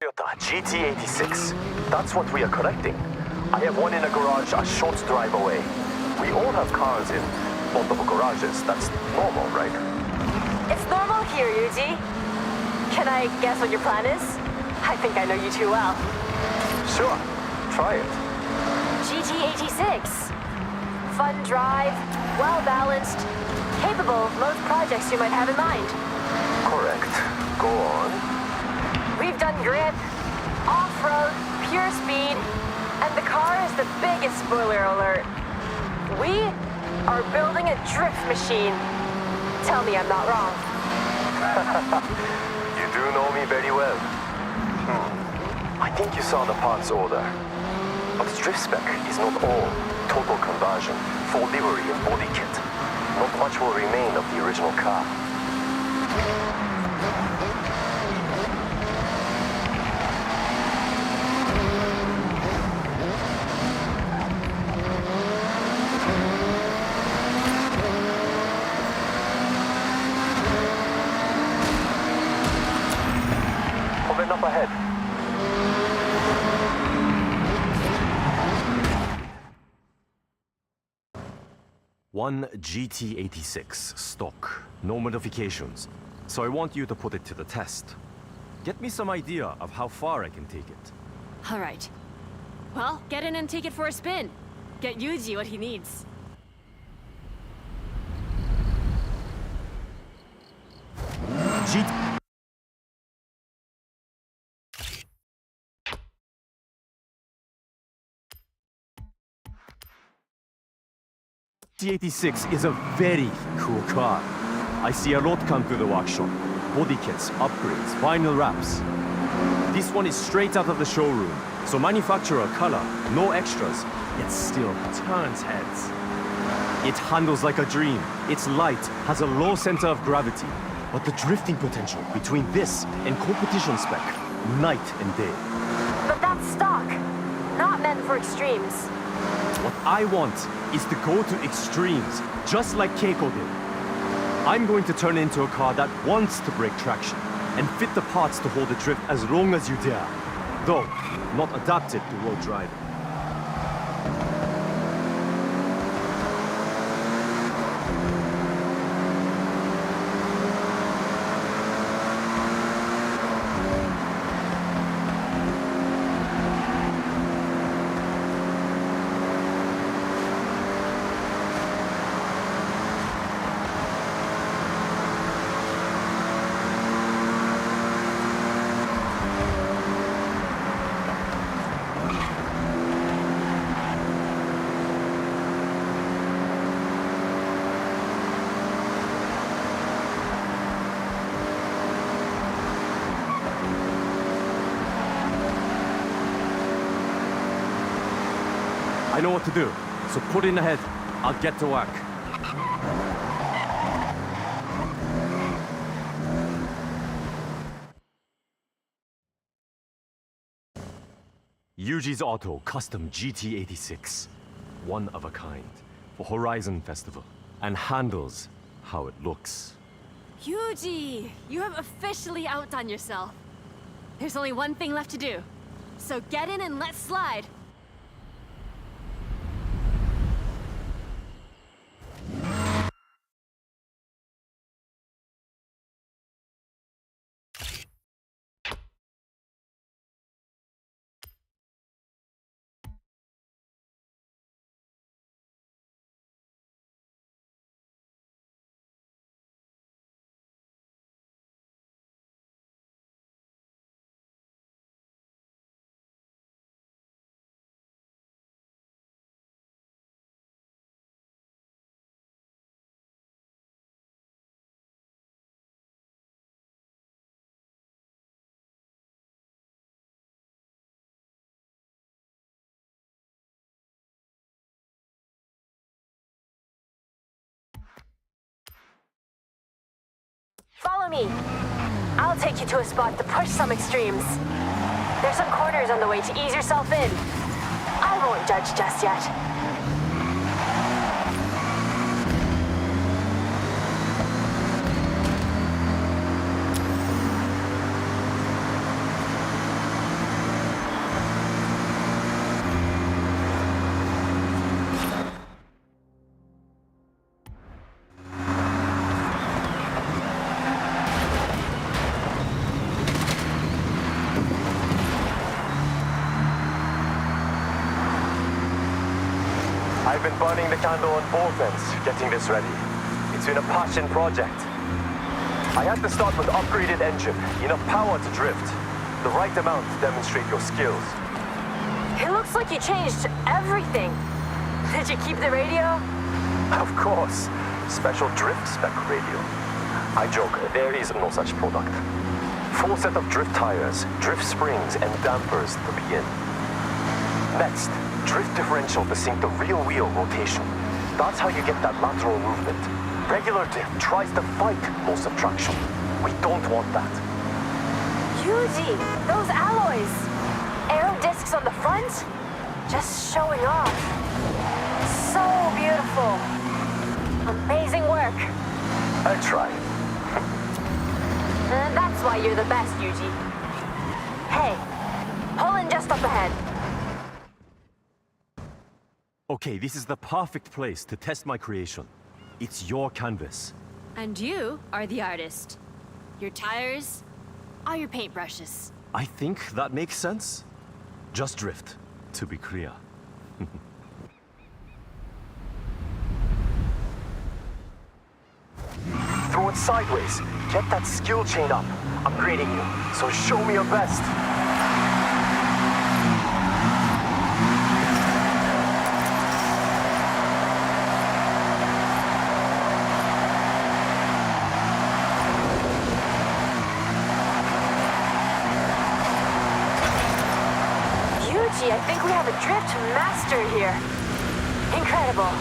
Toyota GT86. That's what we are collecting. I have one in a garage a short drive away. We all have cars in multiple garages. That's normal, right?
It's normal here, Yuji. Can I guess what your plan is? I think I know you too well.
Sure, try it.
GT86. Fun drive, well-balanced, capable of most projects you might have in mind.
Correct. Go on.
We've done grip, off-road, pure speed, and the car is the biggest spoiler alert. We are building a drift machine. Tell me I'm not wrong.
You do know me very well. I think you saw the parts order. But the drift spec is not all total conversion, full livery and body kit. Not much will remain of the original car. Open up ahead. One GT86 stock, no modifications. So I want you to put it to the test. Get me some idea of how far I can take it.
All right. Well, get in and take it for a spin. Get Yuji what he needs.
GT86 is a very cool car. I see a lot come through the workshop. Body kits, upgrades, vinyl wraps. This one is straight out of the showroom, so manufacturer color, no extras, yet still turns heads. It handles like a dream. Its light has a low center of gravity, but the drifting potential between this and competition spec, night and day.
But that's stock, not meant for extremes.
What I want is to go to extremes, just like Keiko did. I'm going to turn it into a car that wants to break traction and fit the parts to hold the drift as long as you dare. Though, not adapted to road driving. I know what to do, so put in ahead. I'll get to work. Yuji's Auto Custom GT86. One of a kind for Horizon Festival. And handles how it looks.
Yuji, you have officially outdone yourself. There's only one thing left to do. So get in and let's slide.
Follow me. I'll take you to a spot to push some extremes. There's some corners on the way to ease yourself in. I won't judge just yet.
I've been burning the candle on both ends, getting this ready. It's been a passion project. I had to start with upgraded engine, enough power to drift, the right amount to demonstrate your skills.
It looks like you changed everything. Did you keep the radio?
Of course, special drift spec radio. I joke, there is no such product. Full set of drift tires, drift springs, and dampers to begin. Next, drift differential to sync the rear wheel rotation. That's how you get that lateral movement. Regular drift tries to fight most of traction. We don't want that.
Yuji, those alloys. Aero discs on the front? Just showing off. So beautiful. Amazing work.
I try.
That's why you're the best, Yuji. Hey, pull in just up ahead.
Okay, this is the perfect place to test my creation. It's your canvas.
And you are the artist. Your tires are your paintbrushes.
I think that makes sense. Just drift, to be clear.
Throw it sideways. Get that skill chain up. I'm grading you, so show me your best.
Yuji, I think we have a drift master here. Incredible.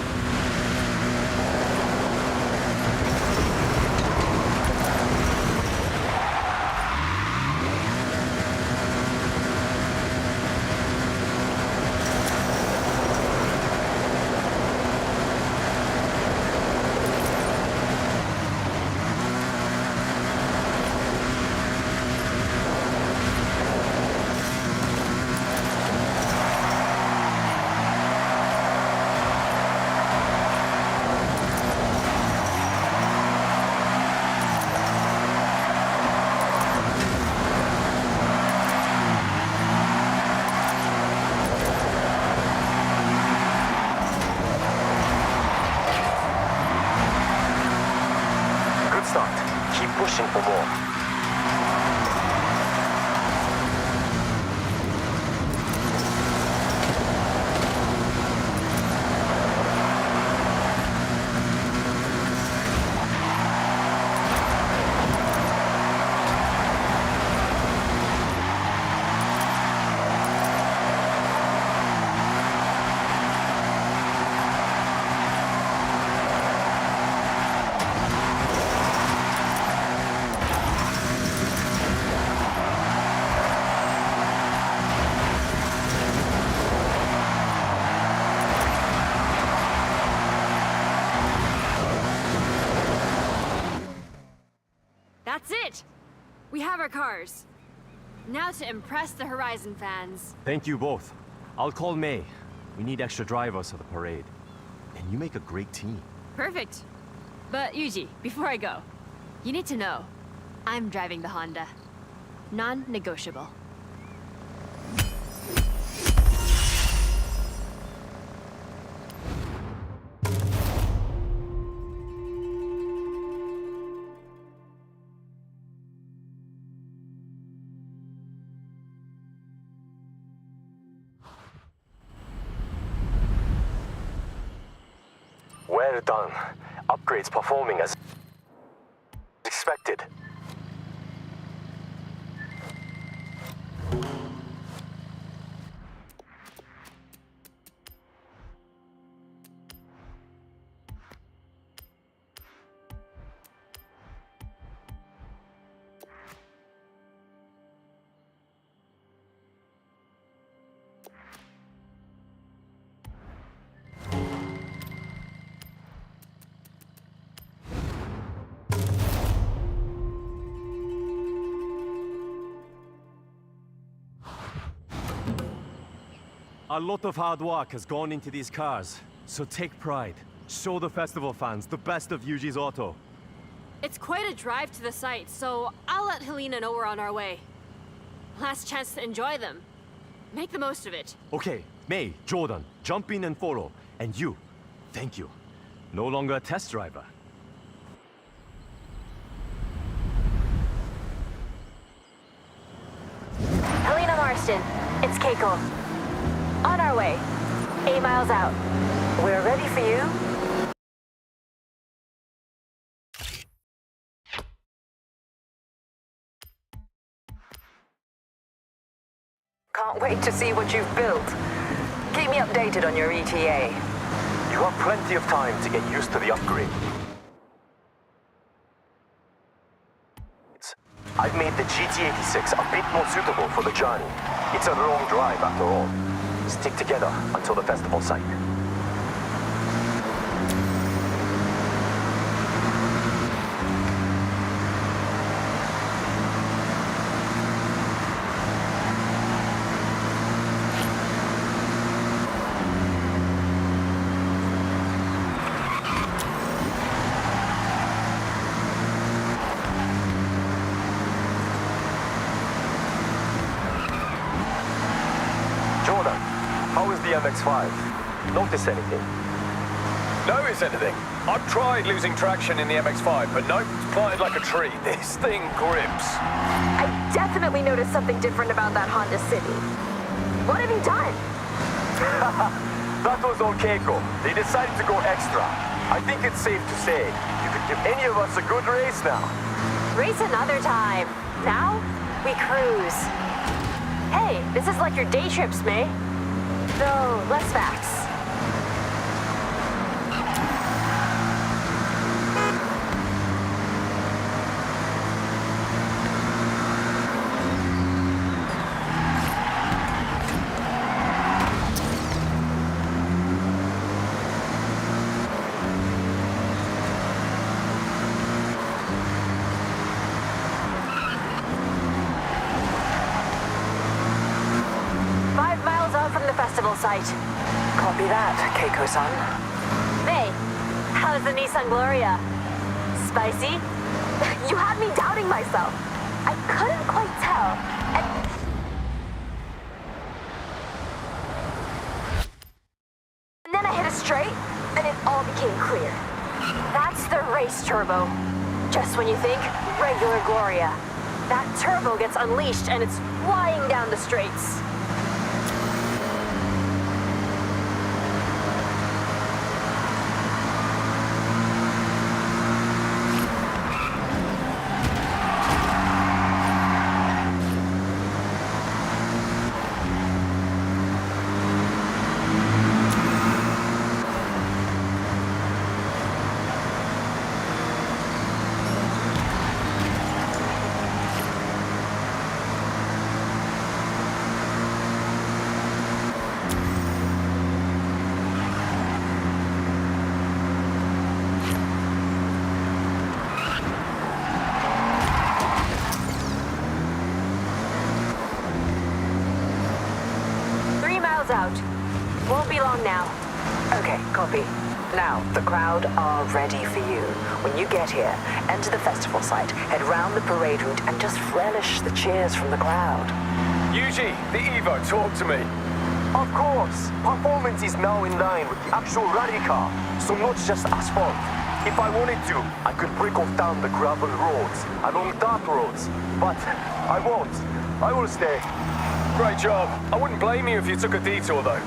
Keep pushing for more.
That's it! We have our cars. Now to impress the Horizon fans.
Thank you both. I'll call May. We need extra drivers for the parade. And you make a great team.
Perfect. But Yuji, before I go, you need to know, I'm driving the Honda. Non-negotiable.
Well done. Upgrades performing as expected.
A lot of hard work has gone into these cars, so take pride. Show the festival fans the best of Yuji's Auto.
It's quite a drive to the site, so I'll let Helena know we're on our way. Last chance to enjoy them. Make the most of it.
Okay, May, Jordan, jump in and follow. And you, Thank you. No longer a test driver.
Helena Marston, it's Keiko. On our way. 8 miles out. We're ready for you.
Can't wait to see what you've built. Keep me updated on your ETA.
You have plenty of time to get used to the upgrade. I've made the GT86 a bit more suitable for the journey. It's a long drive after all. Stick together until the festival site. Jordan, how is the MX-5? Notice anything?
Notice anything? I've tried losing traction in the MX-5, but nope, it's planted like a tree. This thing grips.
I definitely noticed something different about that Honda City. What have you done?
That was on Keiko. They decided to go extra. I think it's safe to say you could give any of us a good race now.
Race another time. Now, we cruise. Hey, this is like your day trips, May. Though, less facts. Festival site.
Copy that, Keiko-san.
May, how's the Nissan Gloria? Spicy? You had me doubting myself. I couldn't quite tell. And then I hit a straight, and it all became clear. That's the race turbo. Just when you think, regular Gloria. That turbo gets unleashed, and it's flying down the straights. Out. Won't be long now.
Okay, copy. Now, the crowd are ready for you. When you get here, enter the festival site, head round the parade route, and just relish the cheers from the crowd.
Yuji, the Evo, talk to me.
Of course, performance is now in line with the actual rally car, so not just asphalt. If I wanted to, I could break off down the gravel roads, along dirt roads, but I won't. I will stay.
Great job. I wouldn't blame you if you took a detour, though.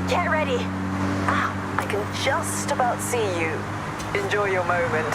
Get ready.
I can just about see you. Enjoy your moment.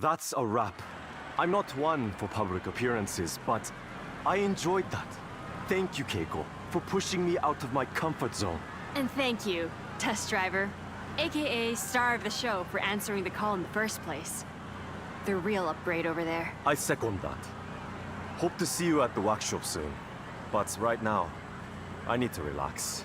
That's a wrap. I'm not one for public appearances, but I enjoyed that. Thank you, Keiko, for pushing me out of my comfort zone.
And thank you, test driver, aka star of the show, for answering the call in the first place. The real upgrade over there.
I second that. Hope to see you at the workshop soon. But right now, I need to relax.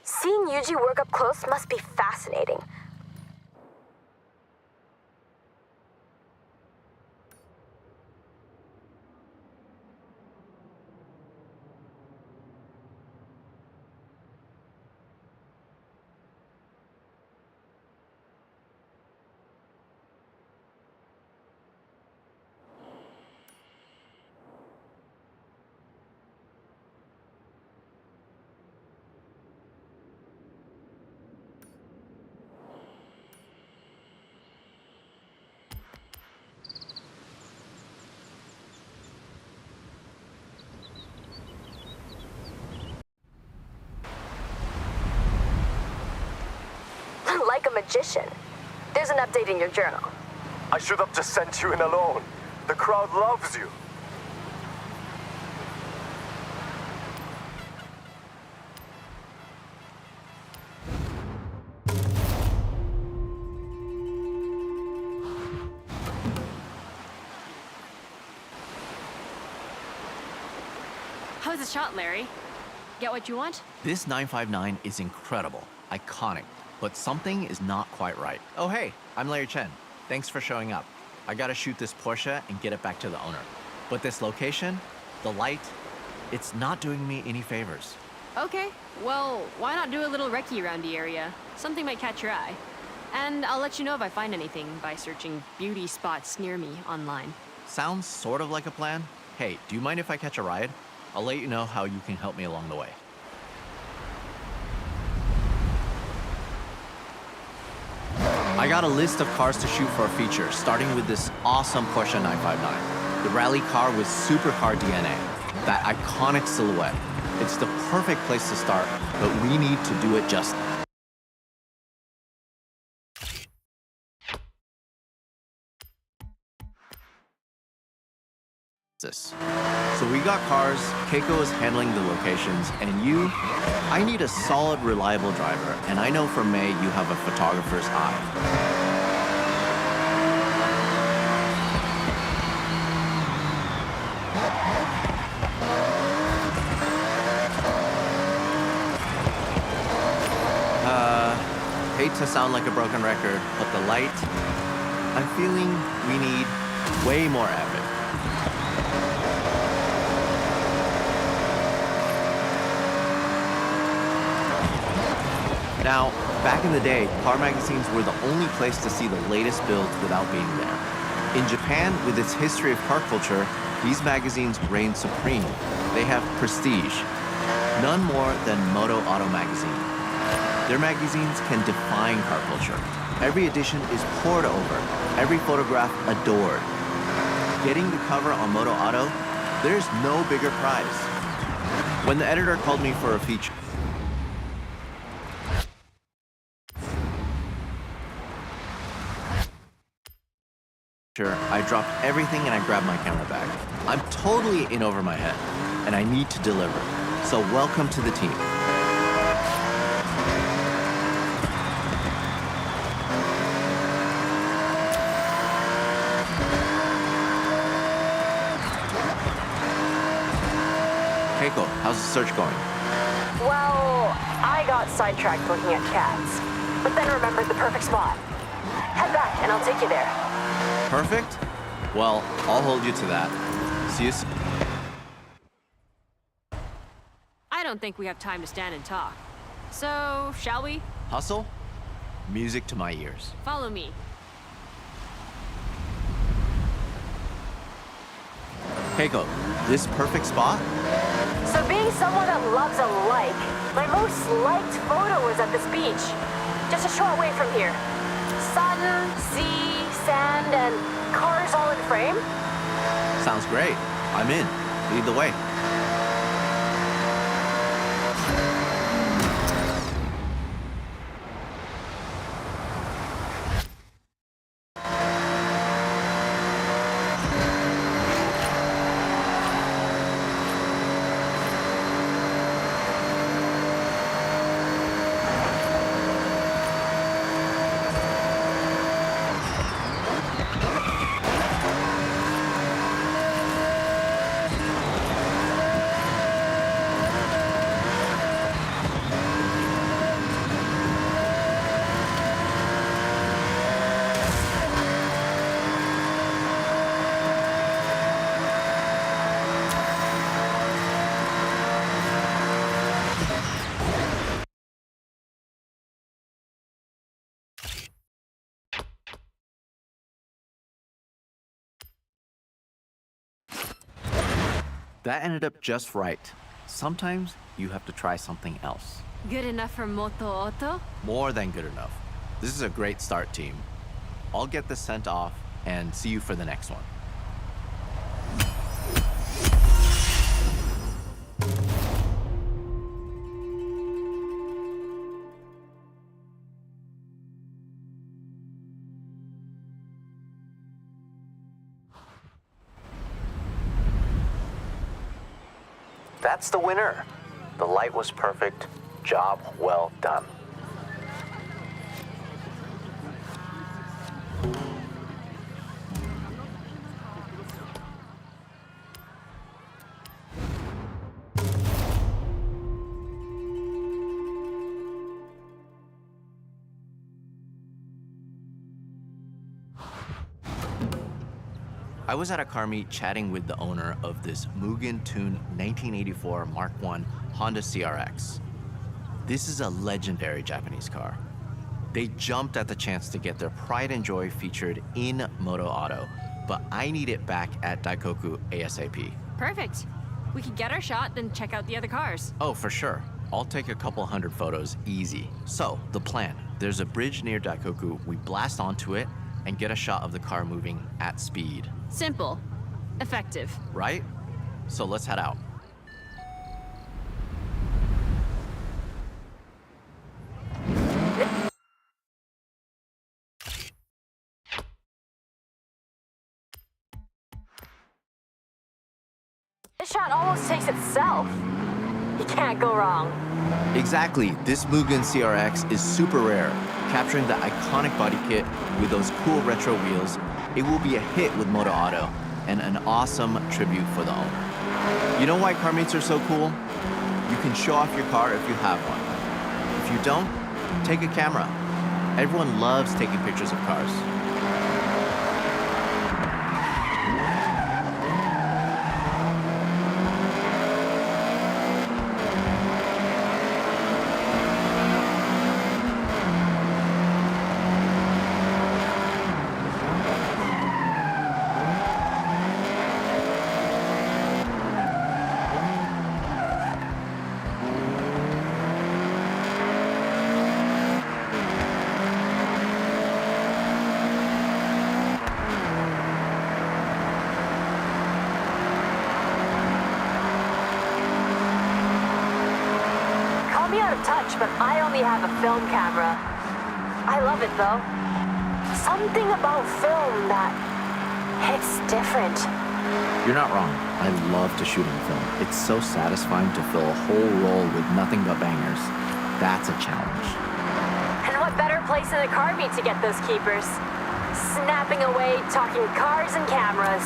Seeing Yuji work up close must be fascinating. Like a magician. There's an update in your journal.
I should have just sent you in alone. The crowd loves you.
How's the shot, Larry? Get what you want?
This 959 is incredible, iconic, but something is not quite right. Oh hey, I'm Larry Chen. Thanks for showing up. I gotta shoot this Porsche and get it back to the owner. But this location, the light, it's not doing me any favors.
Okay, well, why not do a little recce around the area? Something might catch your eye. And I'll let you know if I find anything by searching beauty spots near me online.
Sounds sort of like a plan. Hey, do you mind if I catch a ride? I'll let you know how you can help me along the way. I got a list of cars to shoot for a feature, starting with this awesome Porsche 959. The rally car with supercar DNA, that iconic silhouette. It's the perfect place to start, but we need to do it justice. So we got cars, Keiko is handling the locations, and you, I need a solid, reliable driver, and I know for May you have a photographer's eye. Hate to sound like a broken record, but the light, I'm feeling we need way more effort. Now, back in the day, car magazines were the only place to see the latest builds without being there. In Japan, with its history of car culture, these magazines reign supreme. They have prestige. None more than Moto Auto magazine. Their magazines can define car culture. Every edition is poured over, every photograph adored. Getting the cover on Moto Auto, there's no bigger prize. When the editor called me for a feature, I dropped everything and I grabbed my camera bag. I'm totally in over my head, and I need to deliver. So welcome to the team. Keiko, how's the search going?
Well, I got sidetracked looking at cats, but then remembered the perfect spot. Head back and I'll take you there.
Perfect? Well, I'll hold you to that. See you soon.
I don't think we have time to stand and talk. So, shall we?
Hustle? Music to my ears.
Follow me.
Keiko, this perfect spot?
So being someone that loves a like My most liked photo was at this beach, just a short way from here. Sun, sea, sand, and cars all in frame.
Sounds great. I'm in. Lead the way. That ended up just right. Sometimes you have to try something else.
Good enough for Moto Auto?
More than good enough. This is a great start, team. I'll get this sent off and see you for the next one.
That's the winner. The light was perfect. Job well done.
I was at a car meet chatting with the owner of this Mugen tuned 1984 Mark I Honda CRX. This is a legendary Japanese car. They jumped at the chance to get their pride and joy featured in Moto Auto, but I need it back at Daikoku ASAP.
Perfect. We can get our shot, then check out the other cars.
Oh, for sure. I'll take a couple hundred photos easy. So, the plan. There's a bridge near Daikoku. We blast onto it and get a shot of the car moving at speed.
Simple. Effective.
Right? So let's head out.
This shot almost takes itself. You can't go wrong.
Exactly. This Mugen CRX is super rare. Capturing the iconic body kit with those cool retro wheels, it will be a hit with Moto Auto and an awesome tribute for the owner. You know why car meets are so cool? You can show off your car if you have one. If you don't, take a camera. Everyone loves taking pictures of cars.
Touch, but I only have a film camera. I love it though. Something about film that hits different.
You're not wrong. I love to shoot in film. It's so satisfying to fill a whole roll with nothing but bangers. That's a challenge.
And what better place than a car meet to get those keepers? Snapping away, talking cars and cameras.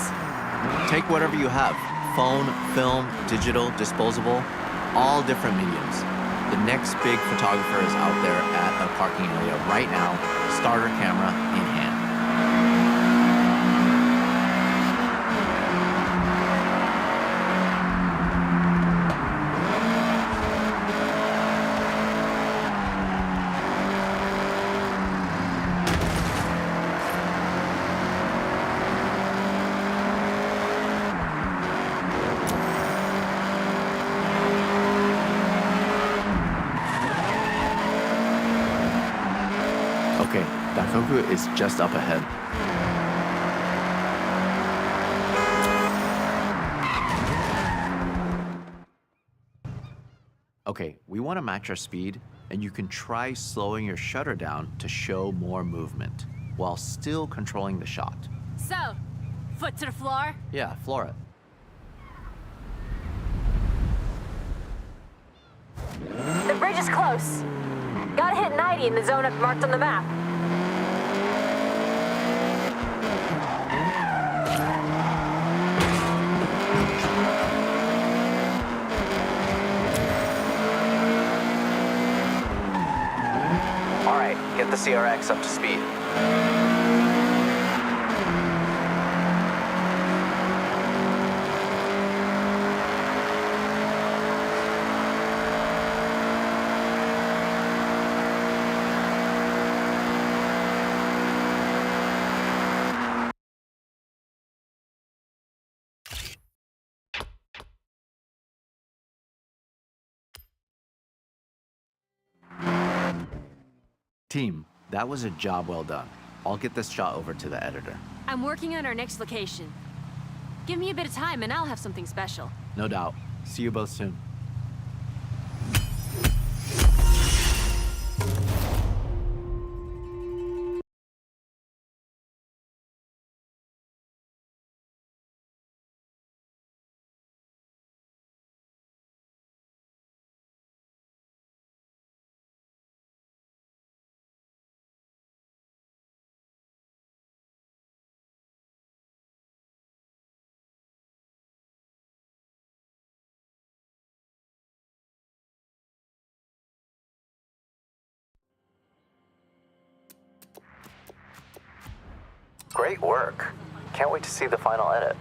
Take whatever you have. Phone, film, digital, disposable, all different mediums. The next big photographer is out there at a parking area right now, starter camera in hand. Okay, Daikoku is just up ahead. Okay, we want to match our speed, and you can try slowing your shutter down to show more movement, while still controlling the shot.
So, foot to the floor?
Yeah, floor it.
The bridge is close. Gotta hit 90 in the zone I've marked on the map.
All right, get the CRX up to speed. Team, that was a job well done. I'll get this shot over to the editor.
I'm working on our next location. Give me a bit of time and I'll have something special.
No doubt. See you both soon. Great work. Can't wait to see the final edit.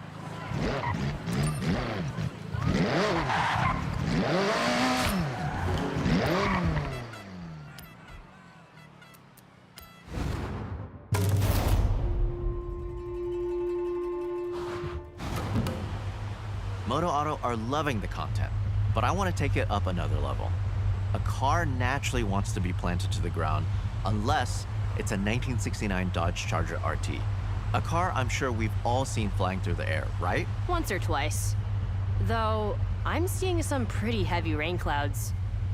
Moto Auto are loving the content, but I want to take it up another level. A car naturally wants to be planted to the ground unless it's a 1969 Dodge Charger RT. A car I'm sure we've all seen flying through the air, right?
Once or twice. Though, I'm seeing some pretty heavy rain clouds.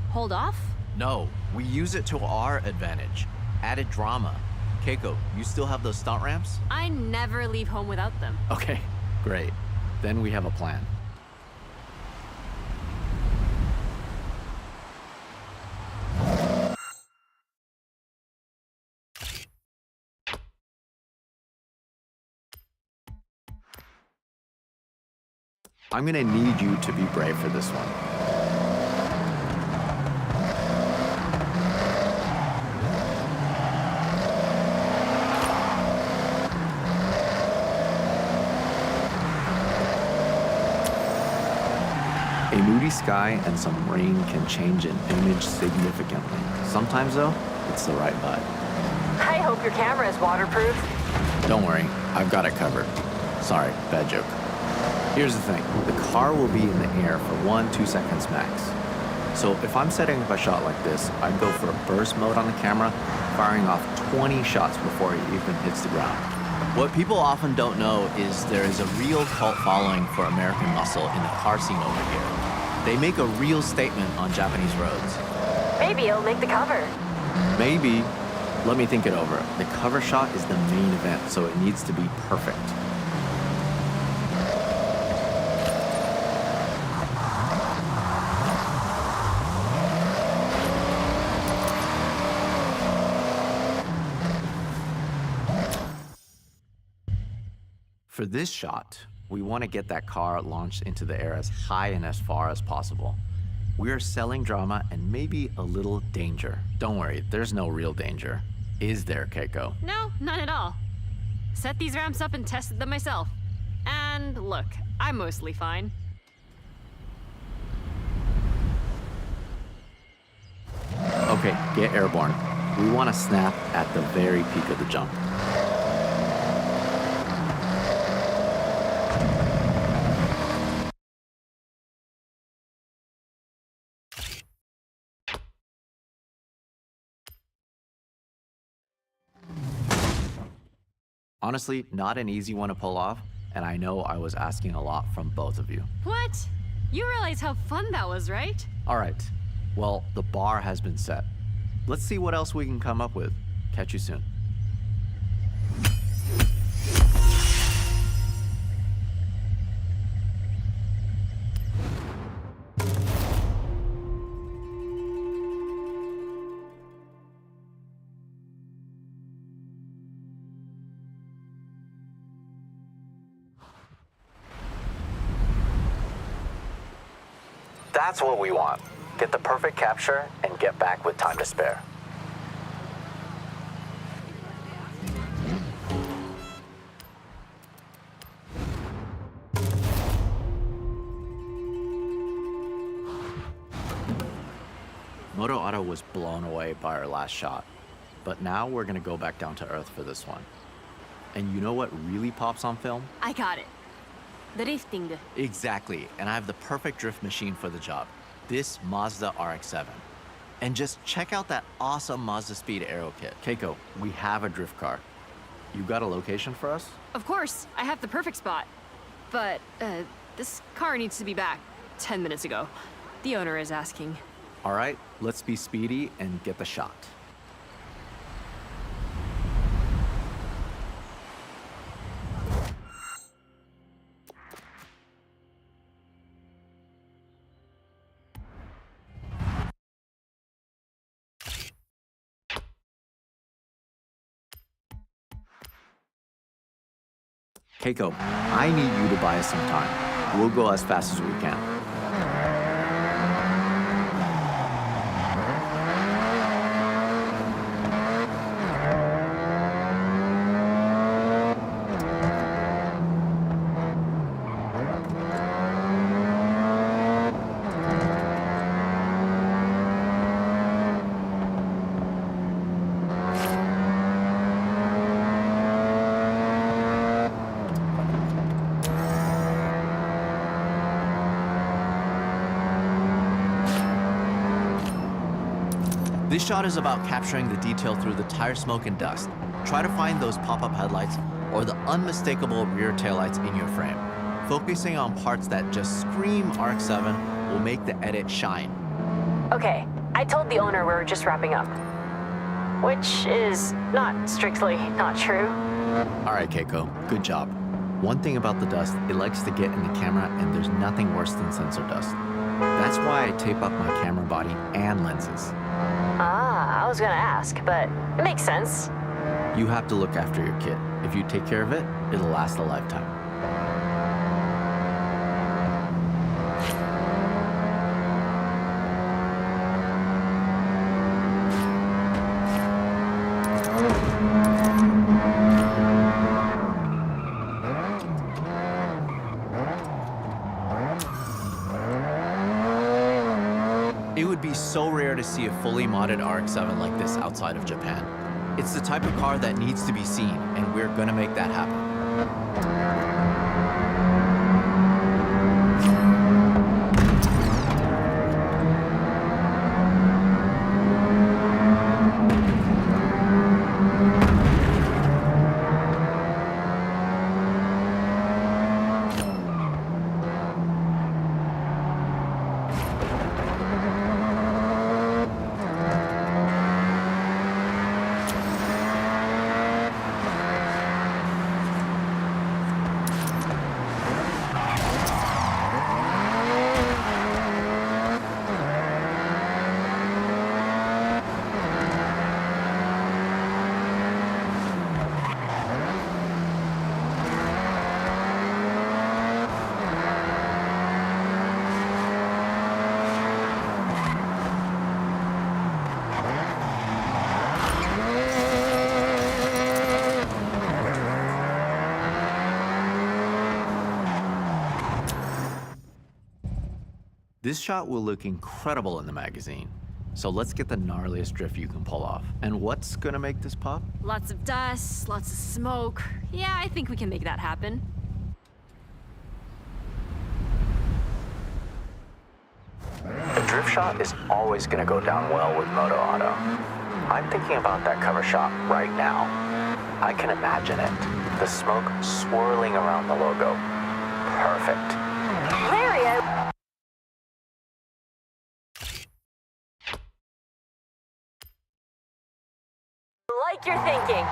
Hold off?
No, we use it to our advantage. Added drama. Keiko, you still have those stunt ramps?
I never leave home without them.
Okay, great. Then we have a plan. I'm gonna need you to be brave for this one. A moody sky and some rain can change an image significantly. Sometimes, though, it's the right vibe.
I hope your camera is waterproof.
Don't worry, I've got it covered. Sorry, bad joke. Here's the thing, the car will be in the air for 1-2 seconds max. So if I'm setting up a shot like this, I go for a burst mode on the camera, firing off 20 shots before it even hits the ground. What people often don't know is there is a real cult following for American muscle in the car scene over here. They make a real statement on Japanese roads.
Maybe it'll make the cover.
Maybe. Let me think it over. The cover shot is the main event, so it needs to be perfect. For this shot, we want to get that car launched into the air as high and as far as possible. We are selling drama and maybe a little danger. Don't worry, there's no real danger. Is there, Keiko?
No, none at all. Set these ramps up and tested them myself. And look, I'm mostly fine.
Okay, get airborne. We want to snap at the very peak of the jump. Honestly, not an easy one to pull off, and I know I was asking a lot from both of you.
What? You realize how fun that was, right?
All right, well, the bar has been set. Let's see what else we can come up with. Catch you soon.
That's what we want. Get the perfect capture and get back with time to spare.
Moto Auto was blown away by our last shot, but now we're gonna go back down to earth for this one. And you know what really pops on film?
I got it. Drifting.
Exactly, and I have the perfect drift machine for the job. This Mazda RX-7. And just check out that awesome Mazda Speed Aero kit. Keiko, we have a drift car. You got a location for us?
Of course, I have the perfect spot. But, this car needs to be back 10 minutes ago. The owner is asking.
All right, let's be speedy and get the shot. Keiko, I need you to buy us some time. We'll go as fast as we can. This shot is about capturing the detail through the tire smoke and dust. Try to find those pop-up headlights or the unmistakable rear taillights in your frame. Focusing on parts that just scream RX-7 will make the edit shine.
Okay, I told the owner we were just wrapping up. Which is not strictly not true.
All right, Keiko, good job. One thing about the dust, it likes to get in the camera, and there's nothing worse than sensor dust. That's why I tape up my camera body and lenses.
Ah, I was gonna ask, but it makes sense.
You have to look after your kit. If you take care of it, it'll last a lifetime. It would be so rare to see a fully modded RX-7 like this outside of Japan. It's the type of car that needs to be seen, and we're gonna make that happen. This shot will look incredible in the magazine. So let's get the gnarliest drift you can pull off. And what's gonna make this pop?
Lots of dust, lots of smoke. Yeah, I think we can make that happen.
The drift shot is always going to go down well with Moto Auto. I'm thinking about that cover shot right now. I can imagine it. the smoke swirling around the logo. Perfect.
Larry, I...
Like you're thinking.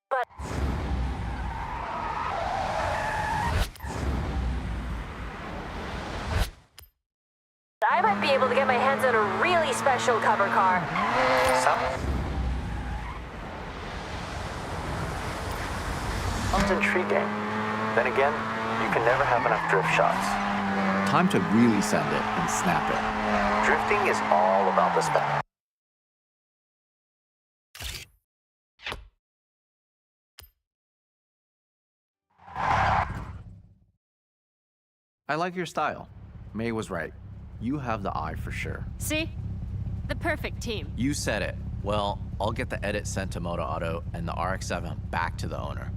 But... I might be able to get my hands on a really special cover car.
Sounds intriguing. Then again, you can never have enough drift shots.
Time to really send it and snap it.
Drifting is all about the spec.
I like your style. May was right. You have the eye for sure.
See? The perfect team.
You said it. Well, I'll get the edit sent to Moto Auto and the RX-7 back to the owner.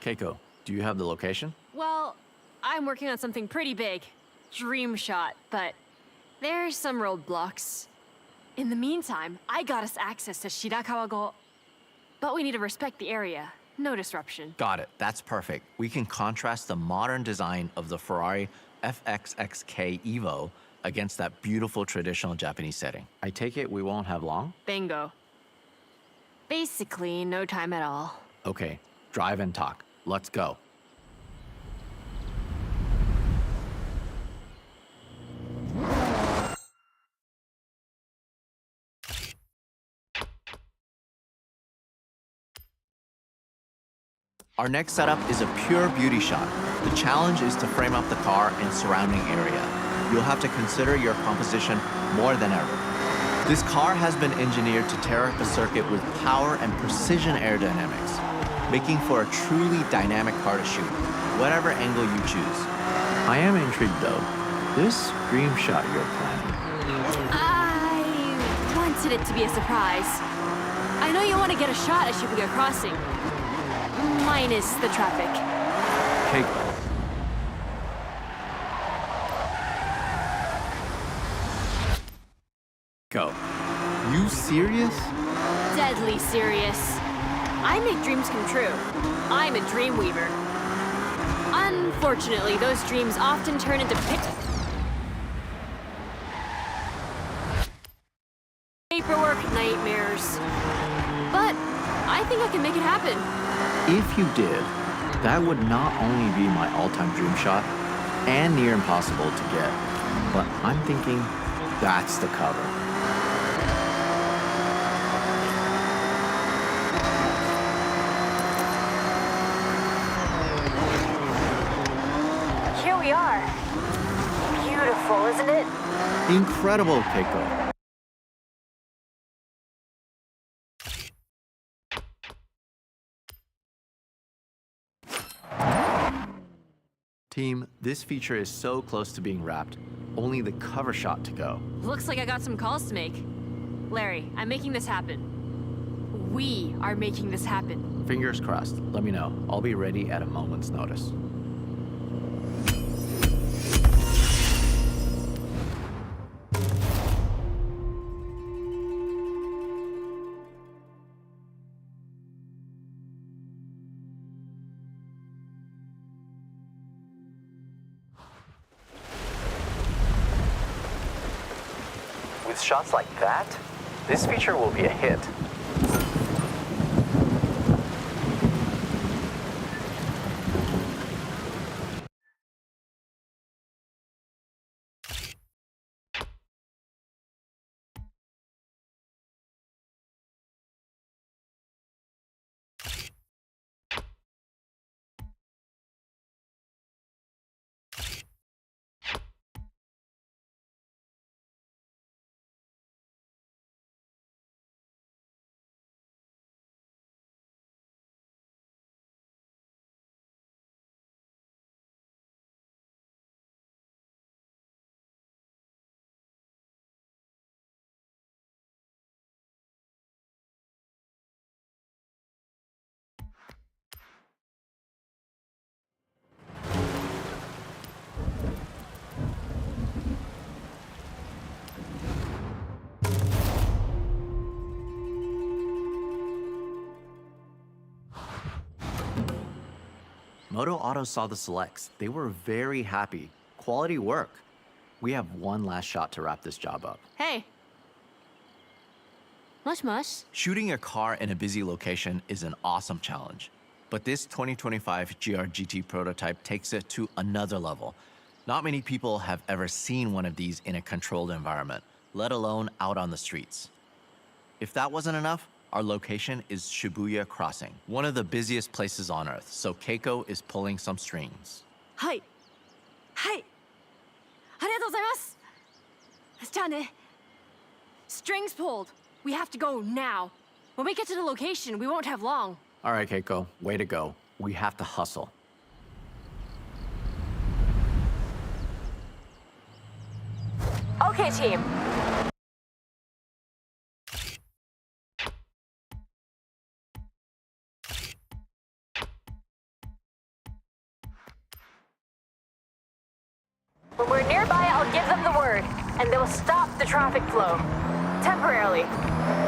Keiko, do you have the location?
Well, I'm working on something pretty big. Dream shot, but there's some roadblocks. In the meantime, I got us access to Shirakawa-go. But we need to respect the area. No disruption.
Got it. That's perfect. We can contrast the modern design of the Ferrari FXXK Evo against that beautiful traditional Japanese setting. I take it we won't have long?
Bingo. Basically, no time at all.
Okay, drive and talk. Let's go. Our next setup is a pure beauty shot. The challenge is to frame up the car and surrounding area. You'll have to consider your composition more than ever. This car has been engineered to tear up a circuit with power and precision aerodynamics, making for a truly dynamic car to shoot, whatever angle you choose. I am intrigued though. This dream shot you're planning.
I wanted it to be a surprise. I know you want to get a shot at Shibuya Crossing. Minus the traffic.
Keiko. Go. You serious?
Deadly serious. I make dreams come true. I'm a dream weaver. Unfortunately, those dreams often turn into paperwork nightmares. But I think I can make it happen.
If you did, that would not only be my all-time dream shot and near impossible to get, but I'm thinking that's the cover.
Here we are. Beautiful, isn't it?
Incredible, Keiko. Team, this feature is so close to being wrapped. Only the cover shot to go.
Looks like I got some calls to make. Larry, I'm making this happen. We are making this happen.
Fingers crossed. Let me know. I'll be ready at a moment's notice.
With shots like that, this feature will be a hit.
Moto Auto saw the selects. They were very happy. Quality work. We have one last shot to wrap this job up.
Hey. Mush mush.
Shooting a car in a busy location is an awesome challenge. But this 2025 GR-GT prototype takes it to another level. Not many people have ever seen one of these in a controlled environment, let alone out on the streets. If that wasn't enough, our location is Shibuya Crossing, one of the busiest places on Earth, so Keiko is pulling some strings.
Hi. Hi. ありがとうございます。じゃあね。Strings pulled. We have to go now. When we get to the location, we won't have long.
All right, Keiko, way to go. We have to hustle.
Okay, team. When we're nearby, I'll give them the word, and they'll stop the traffic flow. Temporarily.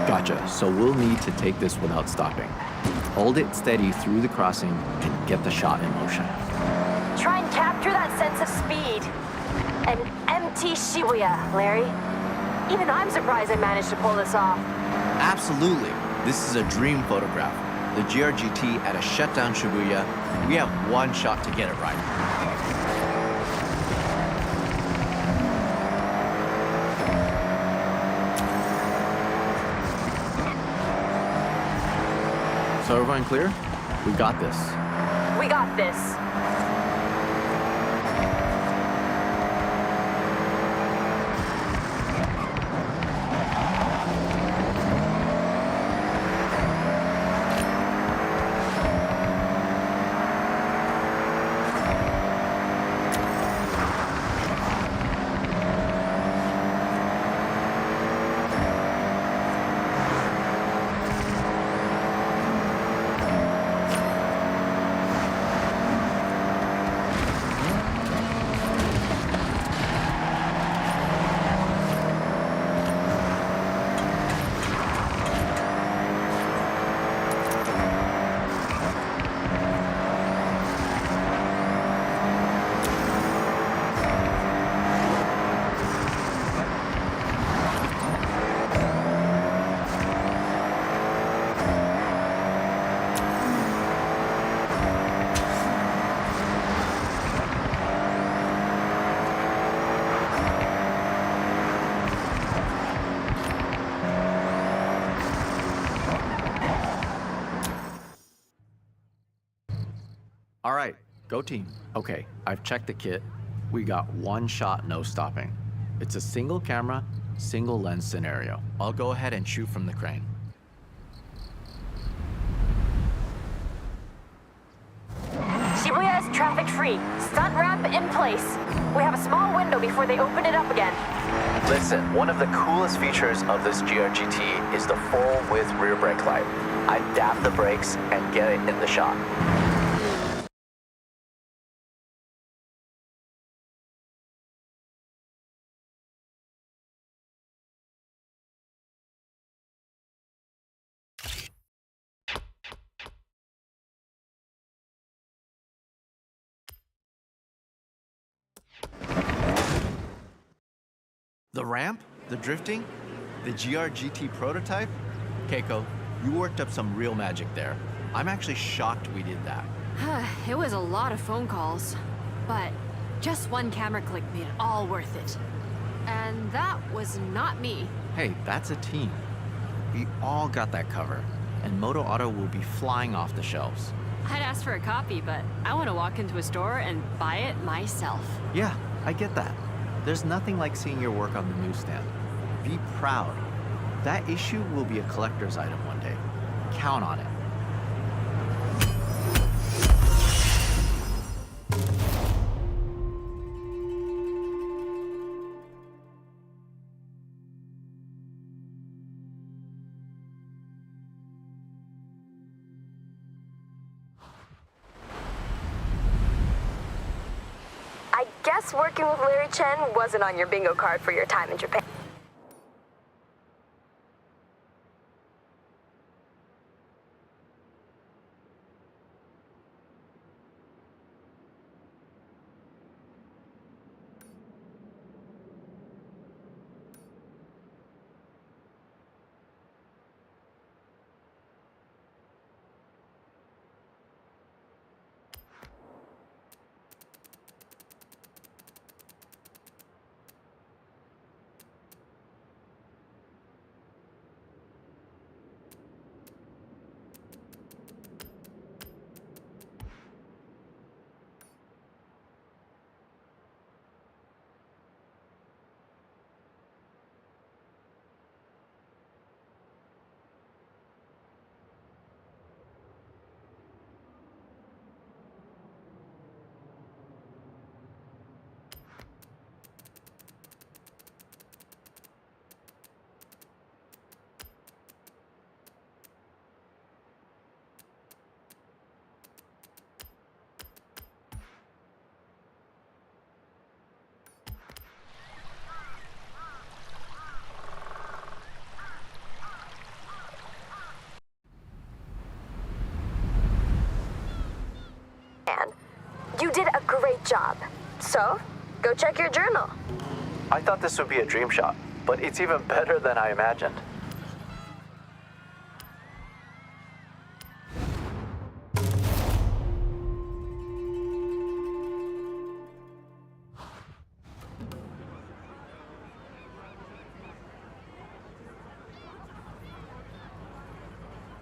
Gotcha, so we'll need to take this without stopping. Hold it steady through the crossing and get the shot in motion.
Try and capture that sense of speed. An empty Shibuya, Larry. Even I'm surprised I managed to pull this off.
Absolutely. This is a dream photograph. The GR-GT at a shutdown Shibuya. We have one shot to get it right. So everyone clear? We got this.
We got this.
All right, go team. Okay, I've checked the kit. We got one shot, no stopping. It's a single camera, single lens scenario. I'll go ahead and shoot from the crane.
Shibuya is traffic-free. Stunt ramp in place. We have a small window before they open it up again.
Listen, one of the coolest features of this GR-GT is the full-width rear brake light. I dab the brakes and get it in the shot.
The ramp? The drifting? The GRGT prototype? Keiko, you worked up some real magic there. I'm actually shocked we did that.
It was a lot of phone calls, but just one camera click made it all worth it. And that was not me.
Hey, that's a team. We all got that cover, and Moto Auto will be flying off the shelves.
I'd ask for a copy, but I want to walk into a store and buy it myself.
Yeah, I get that. There's nothing like seeing your work on the newsstand. Be proud. That issue will be a collector's item one day. Count on it.
I guess working with Larry Chen wasn't on your bingo card for your time in Japan. You did a great job. So, go check your journal.
I thought this would be a dream shot, but it's even better than I imagined.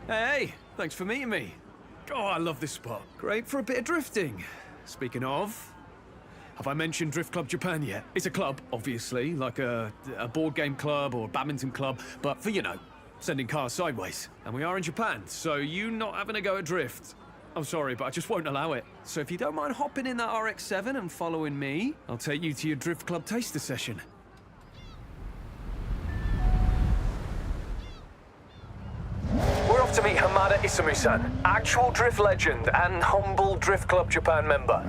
Hey, thanks for meeting me. Oh, I love this spot. Great for a bit of drifting. Speaking of, have I mentioned Drift Club Japan yet? It's a club, obviously, like a board game club or a badminton club, but for, you know, sending cars sideways. And we are in Japan, so you not having a go at drift. I'm sorry, but I just won't allow it. So if you don't mind hopping in that RX-7 and following me, I'll take you to your Drift Club taster session.
We're off to meet Hamada Isamu-san, actual drift legend and humble Drift Club Japan member.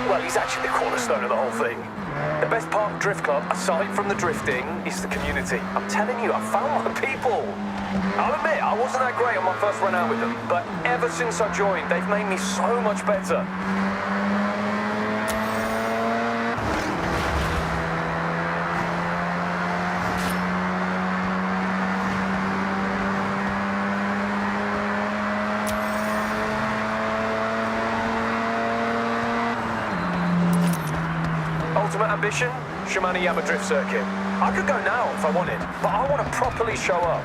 Well, he's actually the cornerstone of the whole thing. The best part of Drift Club, aside from the drifting, is the community. I'm telling you, I found my people. I'll admit, I wasn't that great on my first run out with them, but ever since I joined, they've made me so much better. Ultimate ambition? Shimane-Yama Drift Circuit. I could go now if I wanted, but I want to properly show up.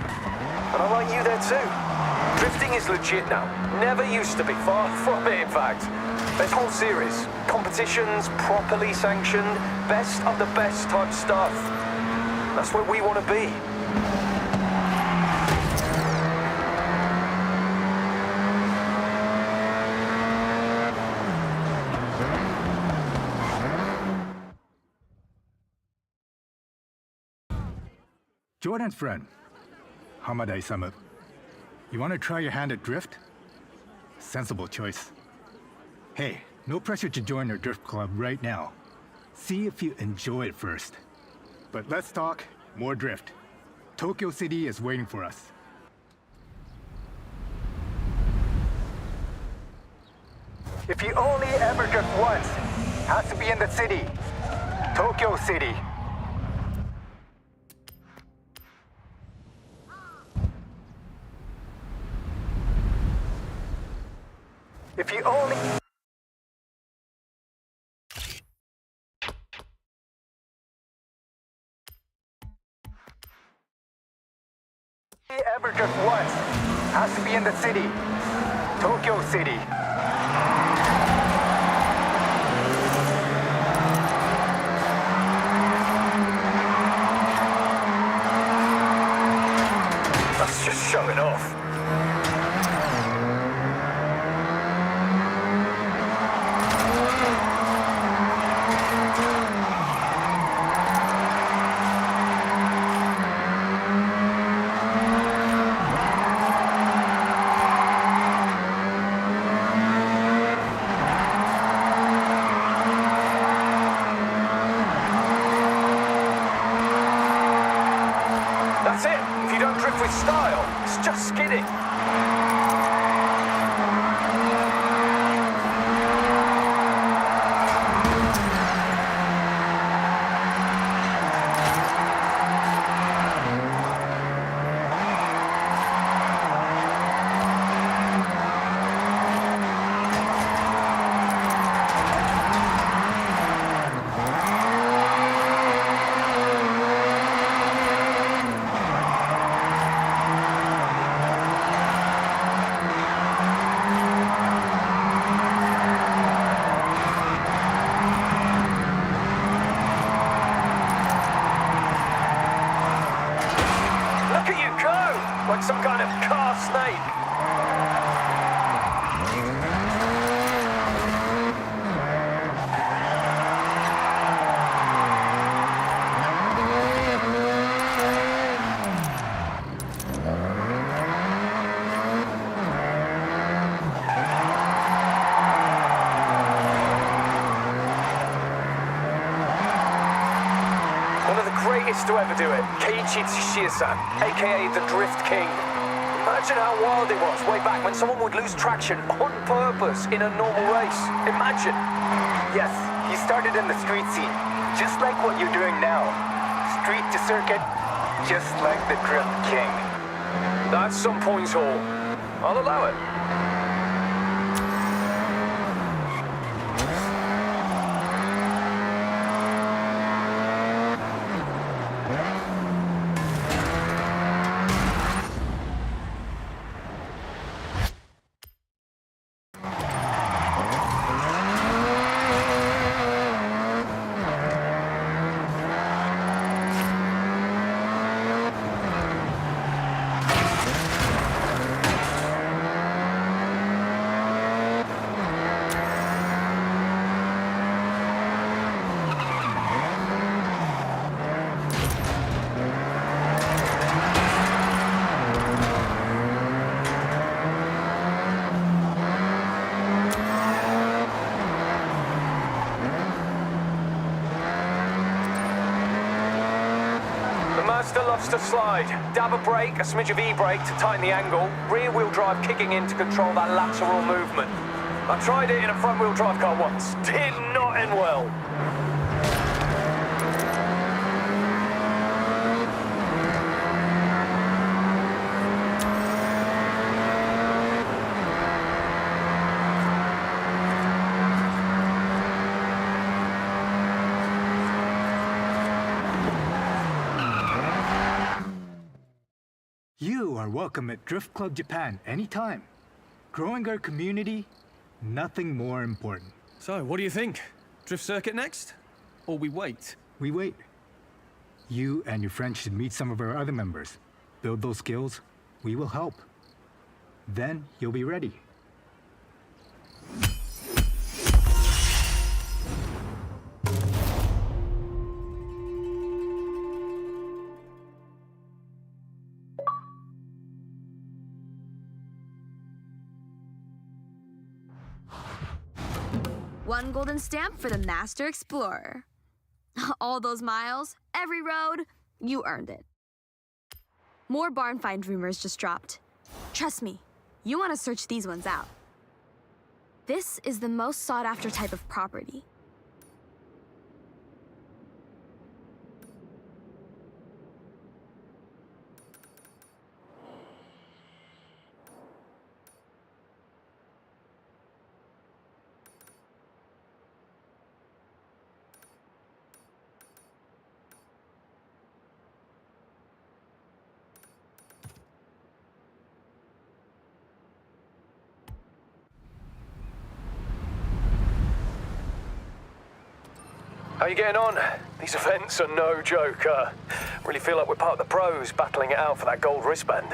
And I like you there too. Drifting is legit now. Never used to be, far from it in fact. There's whole series, competitions, properly sanctioned, best of the best type stuff. That's where we want to be.
Jordan's friend, Hamada Isamu. You want to try your hand at drift? Sensible choice. Hey, no pressure to join our drift club right now. See if you enjoy it first. But let's talk more drift. Tokyo City is waiting for us. If you only ever drift once, has to be in the city. Tokyo City. If you only ever drift once, has to be in the city. Tokyo City.
That's just showing off. That's it. If you don't drift with style, it's just skidding. Look at you go! Like some kind of car snake. One of the greatest to ever do it, Keiichi Tsuchiya-san, aka the Drift King. Imagine how wild it was way back when someone would lose traction on purpose in a normal race. Imagine.
Yes, he started in the street scene, just like what you're doing now. Street to circuit, just like the Drift King.
That's some points haul. I'll allow it. Master loves to slide. Dab a brake, a smidge of e-brake to tighten the angle, rear-wheel drive kicking in to control that lateral movement. I tried it in a front-wheel drive car once. Did not end well.
You are welcome at Drift Club Japan anytime. Growing our community, nothing more important.
So, what do you think? Drift circuit next? Or we wait?
We wait. You and your friends should meet some of our other members. Build those skills, we will help. Then you'll be ready.
One golden stamp for the Master Explorer. All those miles, every road, you earned it. More barn find rumors just dropped. Trust me, you want to search these ones out. This is the most sought-after type of property.
How you getting on? These events are no joke. Really feel like we're part of the pros battling it out for that gold wristband.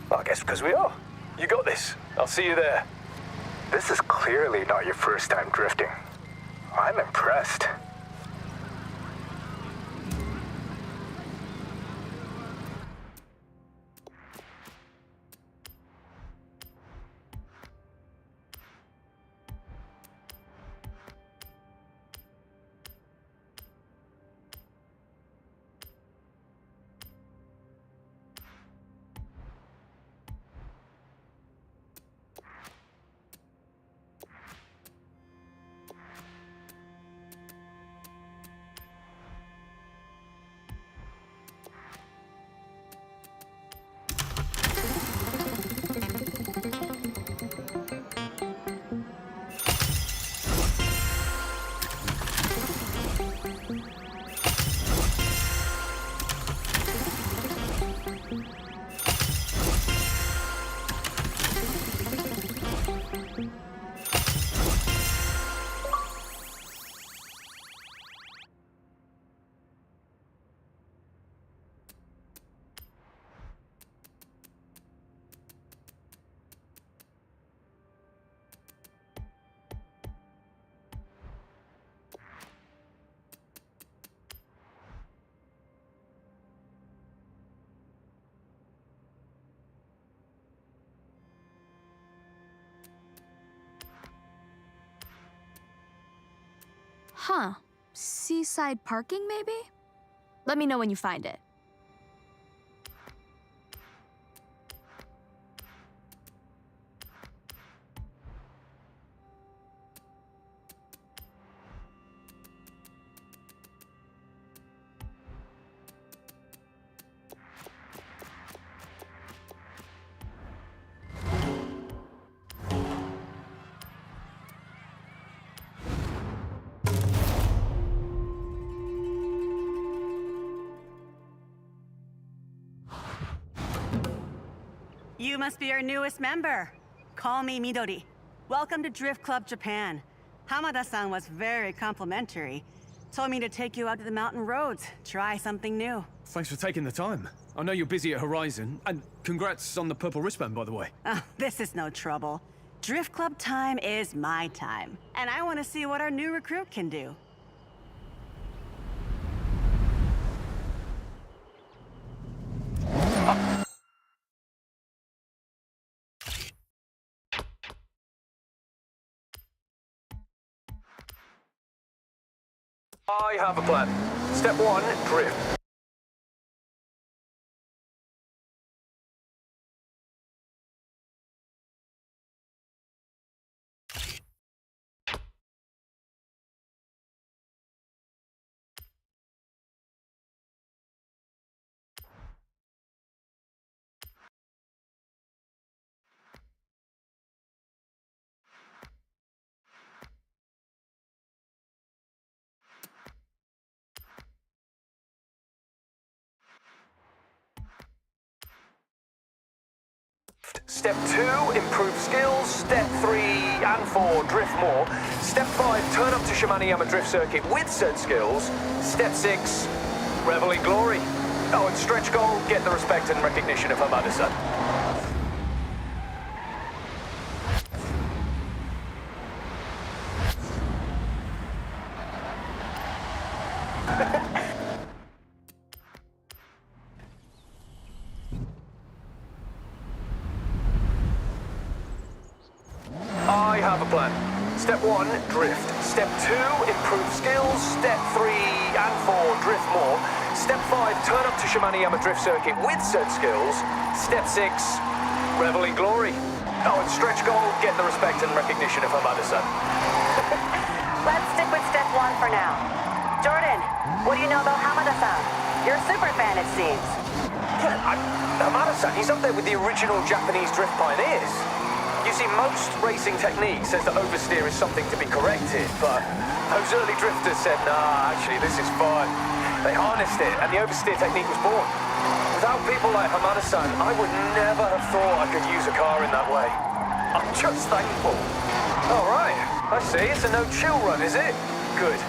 Well, I guess because we are. You got this. I'll see you there.
This is clearly not your first time drifting. I'm impressed.
Huh. Seaside parking, maybe? Let me know when you find it.
You must be our newest member. Call me Midori. Welcome to Drift Club Japan. Hamada-san was very complimentary. Told me to take you out to the mountain roads, try something new.
Thanks for taking the time. I know you're busy at Horizon, and congrats on the purple wristband, by the way.
Oh, this is no trouble. Drift Club time is my time, and I want to see what our new recruit can do.
I have a plan. Step 1, drift. Step 2, improve skills. Step 3 and 4, drift more. Step 5, turn up to Shimane-Yama drift circuit with said skills. Step 6, revel in glory. Oh, and stretch goal, get the respect and recognition of Hamada-san. I have a plan. Step 1, drift. Step 2, improve skills. Step 3 and 4, drift more. Step 5, turn up to Shimane-Yama drift circuit with said skills. Step 6, revel in glory. Oh, and stretch goal, get the respect and recognition of Hamada-san.
Let's stick with step 1 for now. Jordan, what do you know about Hamada-san? You're a super fan, it seems.
Yeah, Hamada-san, he's up there with the original Japanese drift pioneers. You see, most racing technique says that oversteer is something to be corrected, but those early drifters said, nah, actually, this is fun. They harnessed it, and the oversteer technique was born. Without people like Hamada-san, I would never have thought I could use a car in that way. I'm just thankful. All right, I see. It's a no-chill run, is it? Good.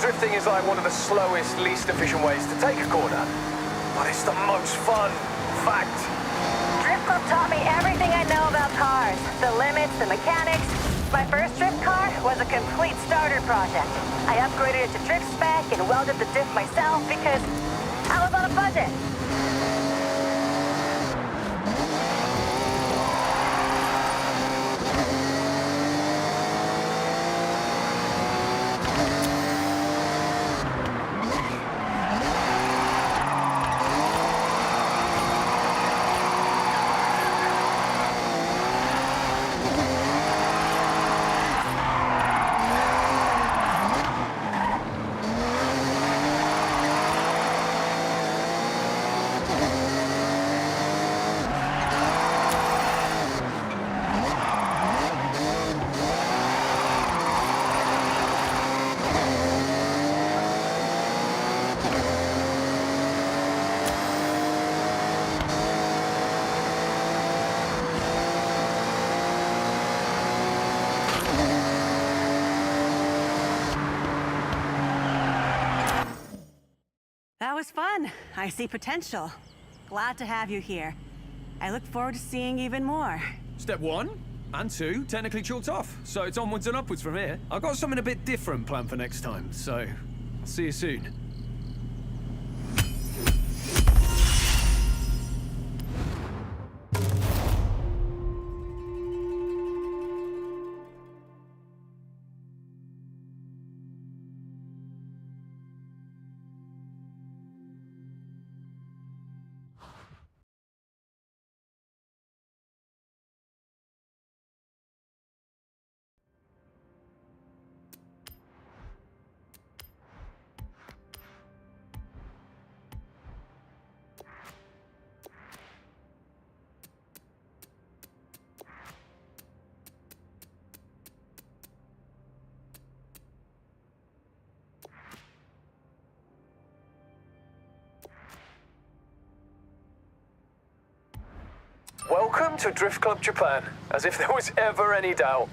Drifting is like one of the slowest, least efficient ways to take a corner. But it's the most fun. Fact.
Drift Club taught me everything I know about cars. The limits, the mechanics. My first drift car was a complete starter project. I upgraded it to drift spec and welded the diff myself because I was on a budget.
That was fun. I see potential. Glad to have you here. I look forward to seeing even more.
Step 1 and 2 technically chalked off, so it's onwards and upwards from here. I've got something a bit different planned for next time, so I'll see you soon.
Welcome to Drift Club Japan, as if there was ever any doubt.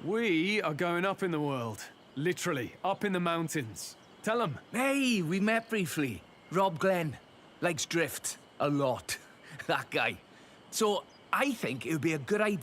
We are going up in the world. Literally, up in the mountains. Tell them.
Hey, we met briefly. Rob Glenn. Likes drift. A lot. That guy. So, I think it would be a good idea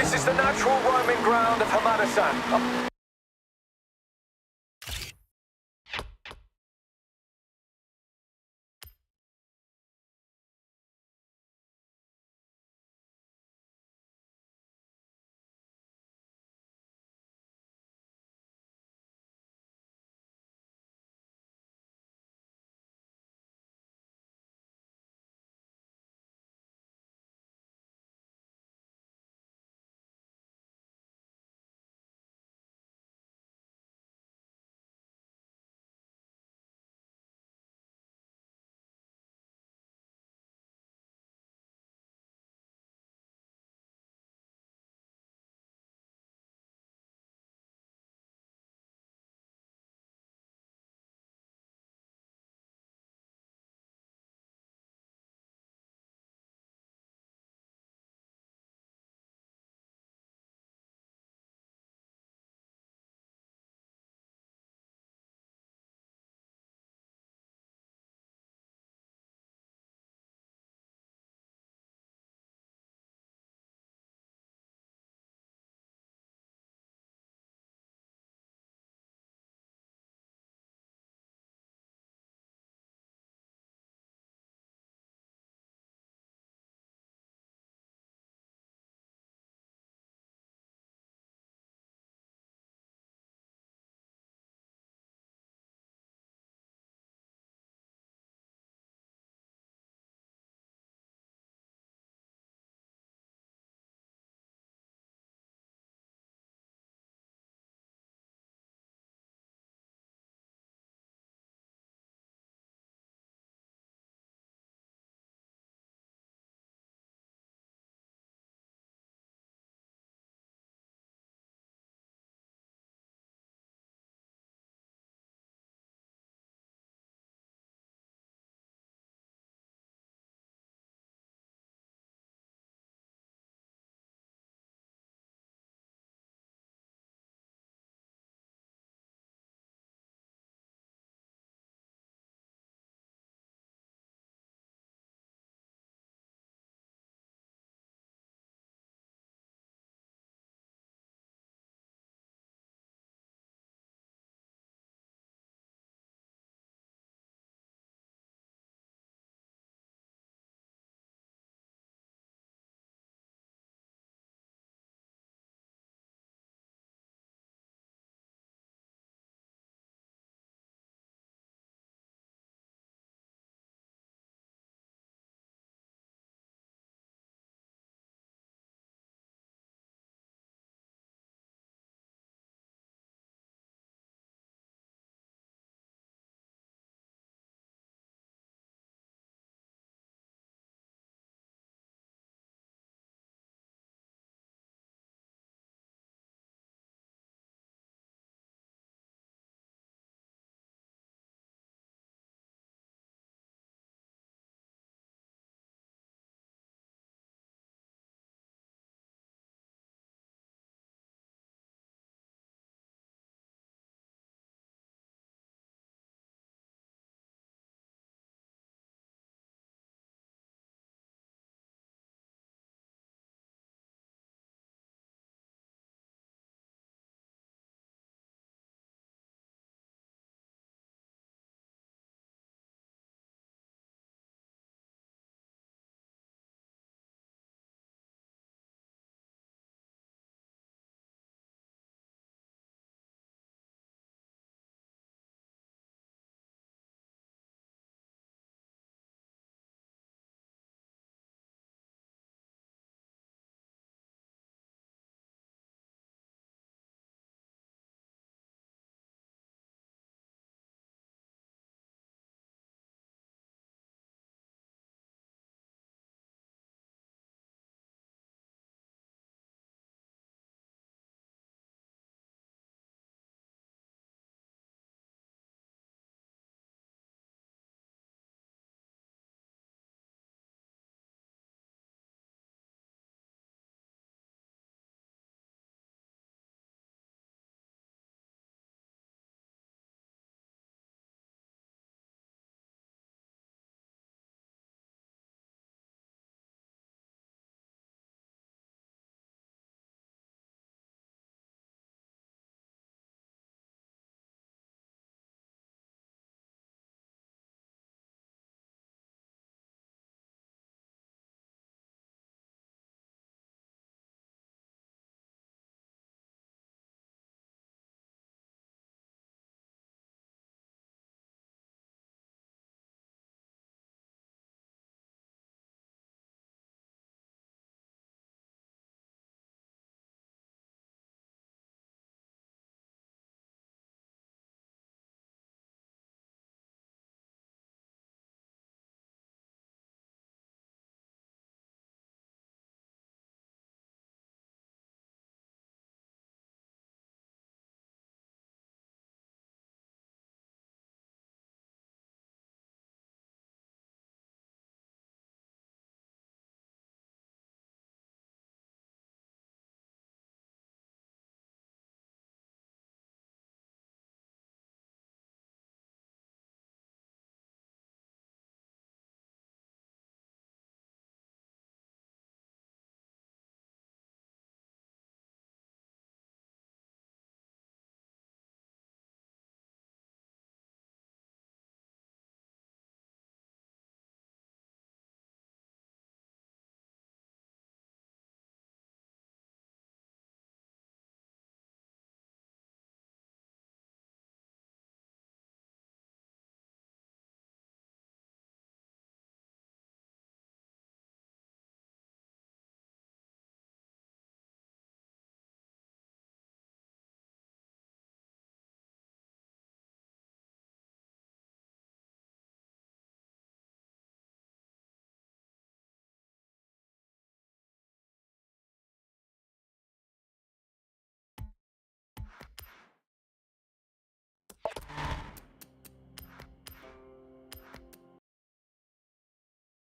This is the natural roaming ground of Hamada-san.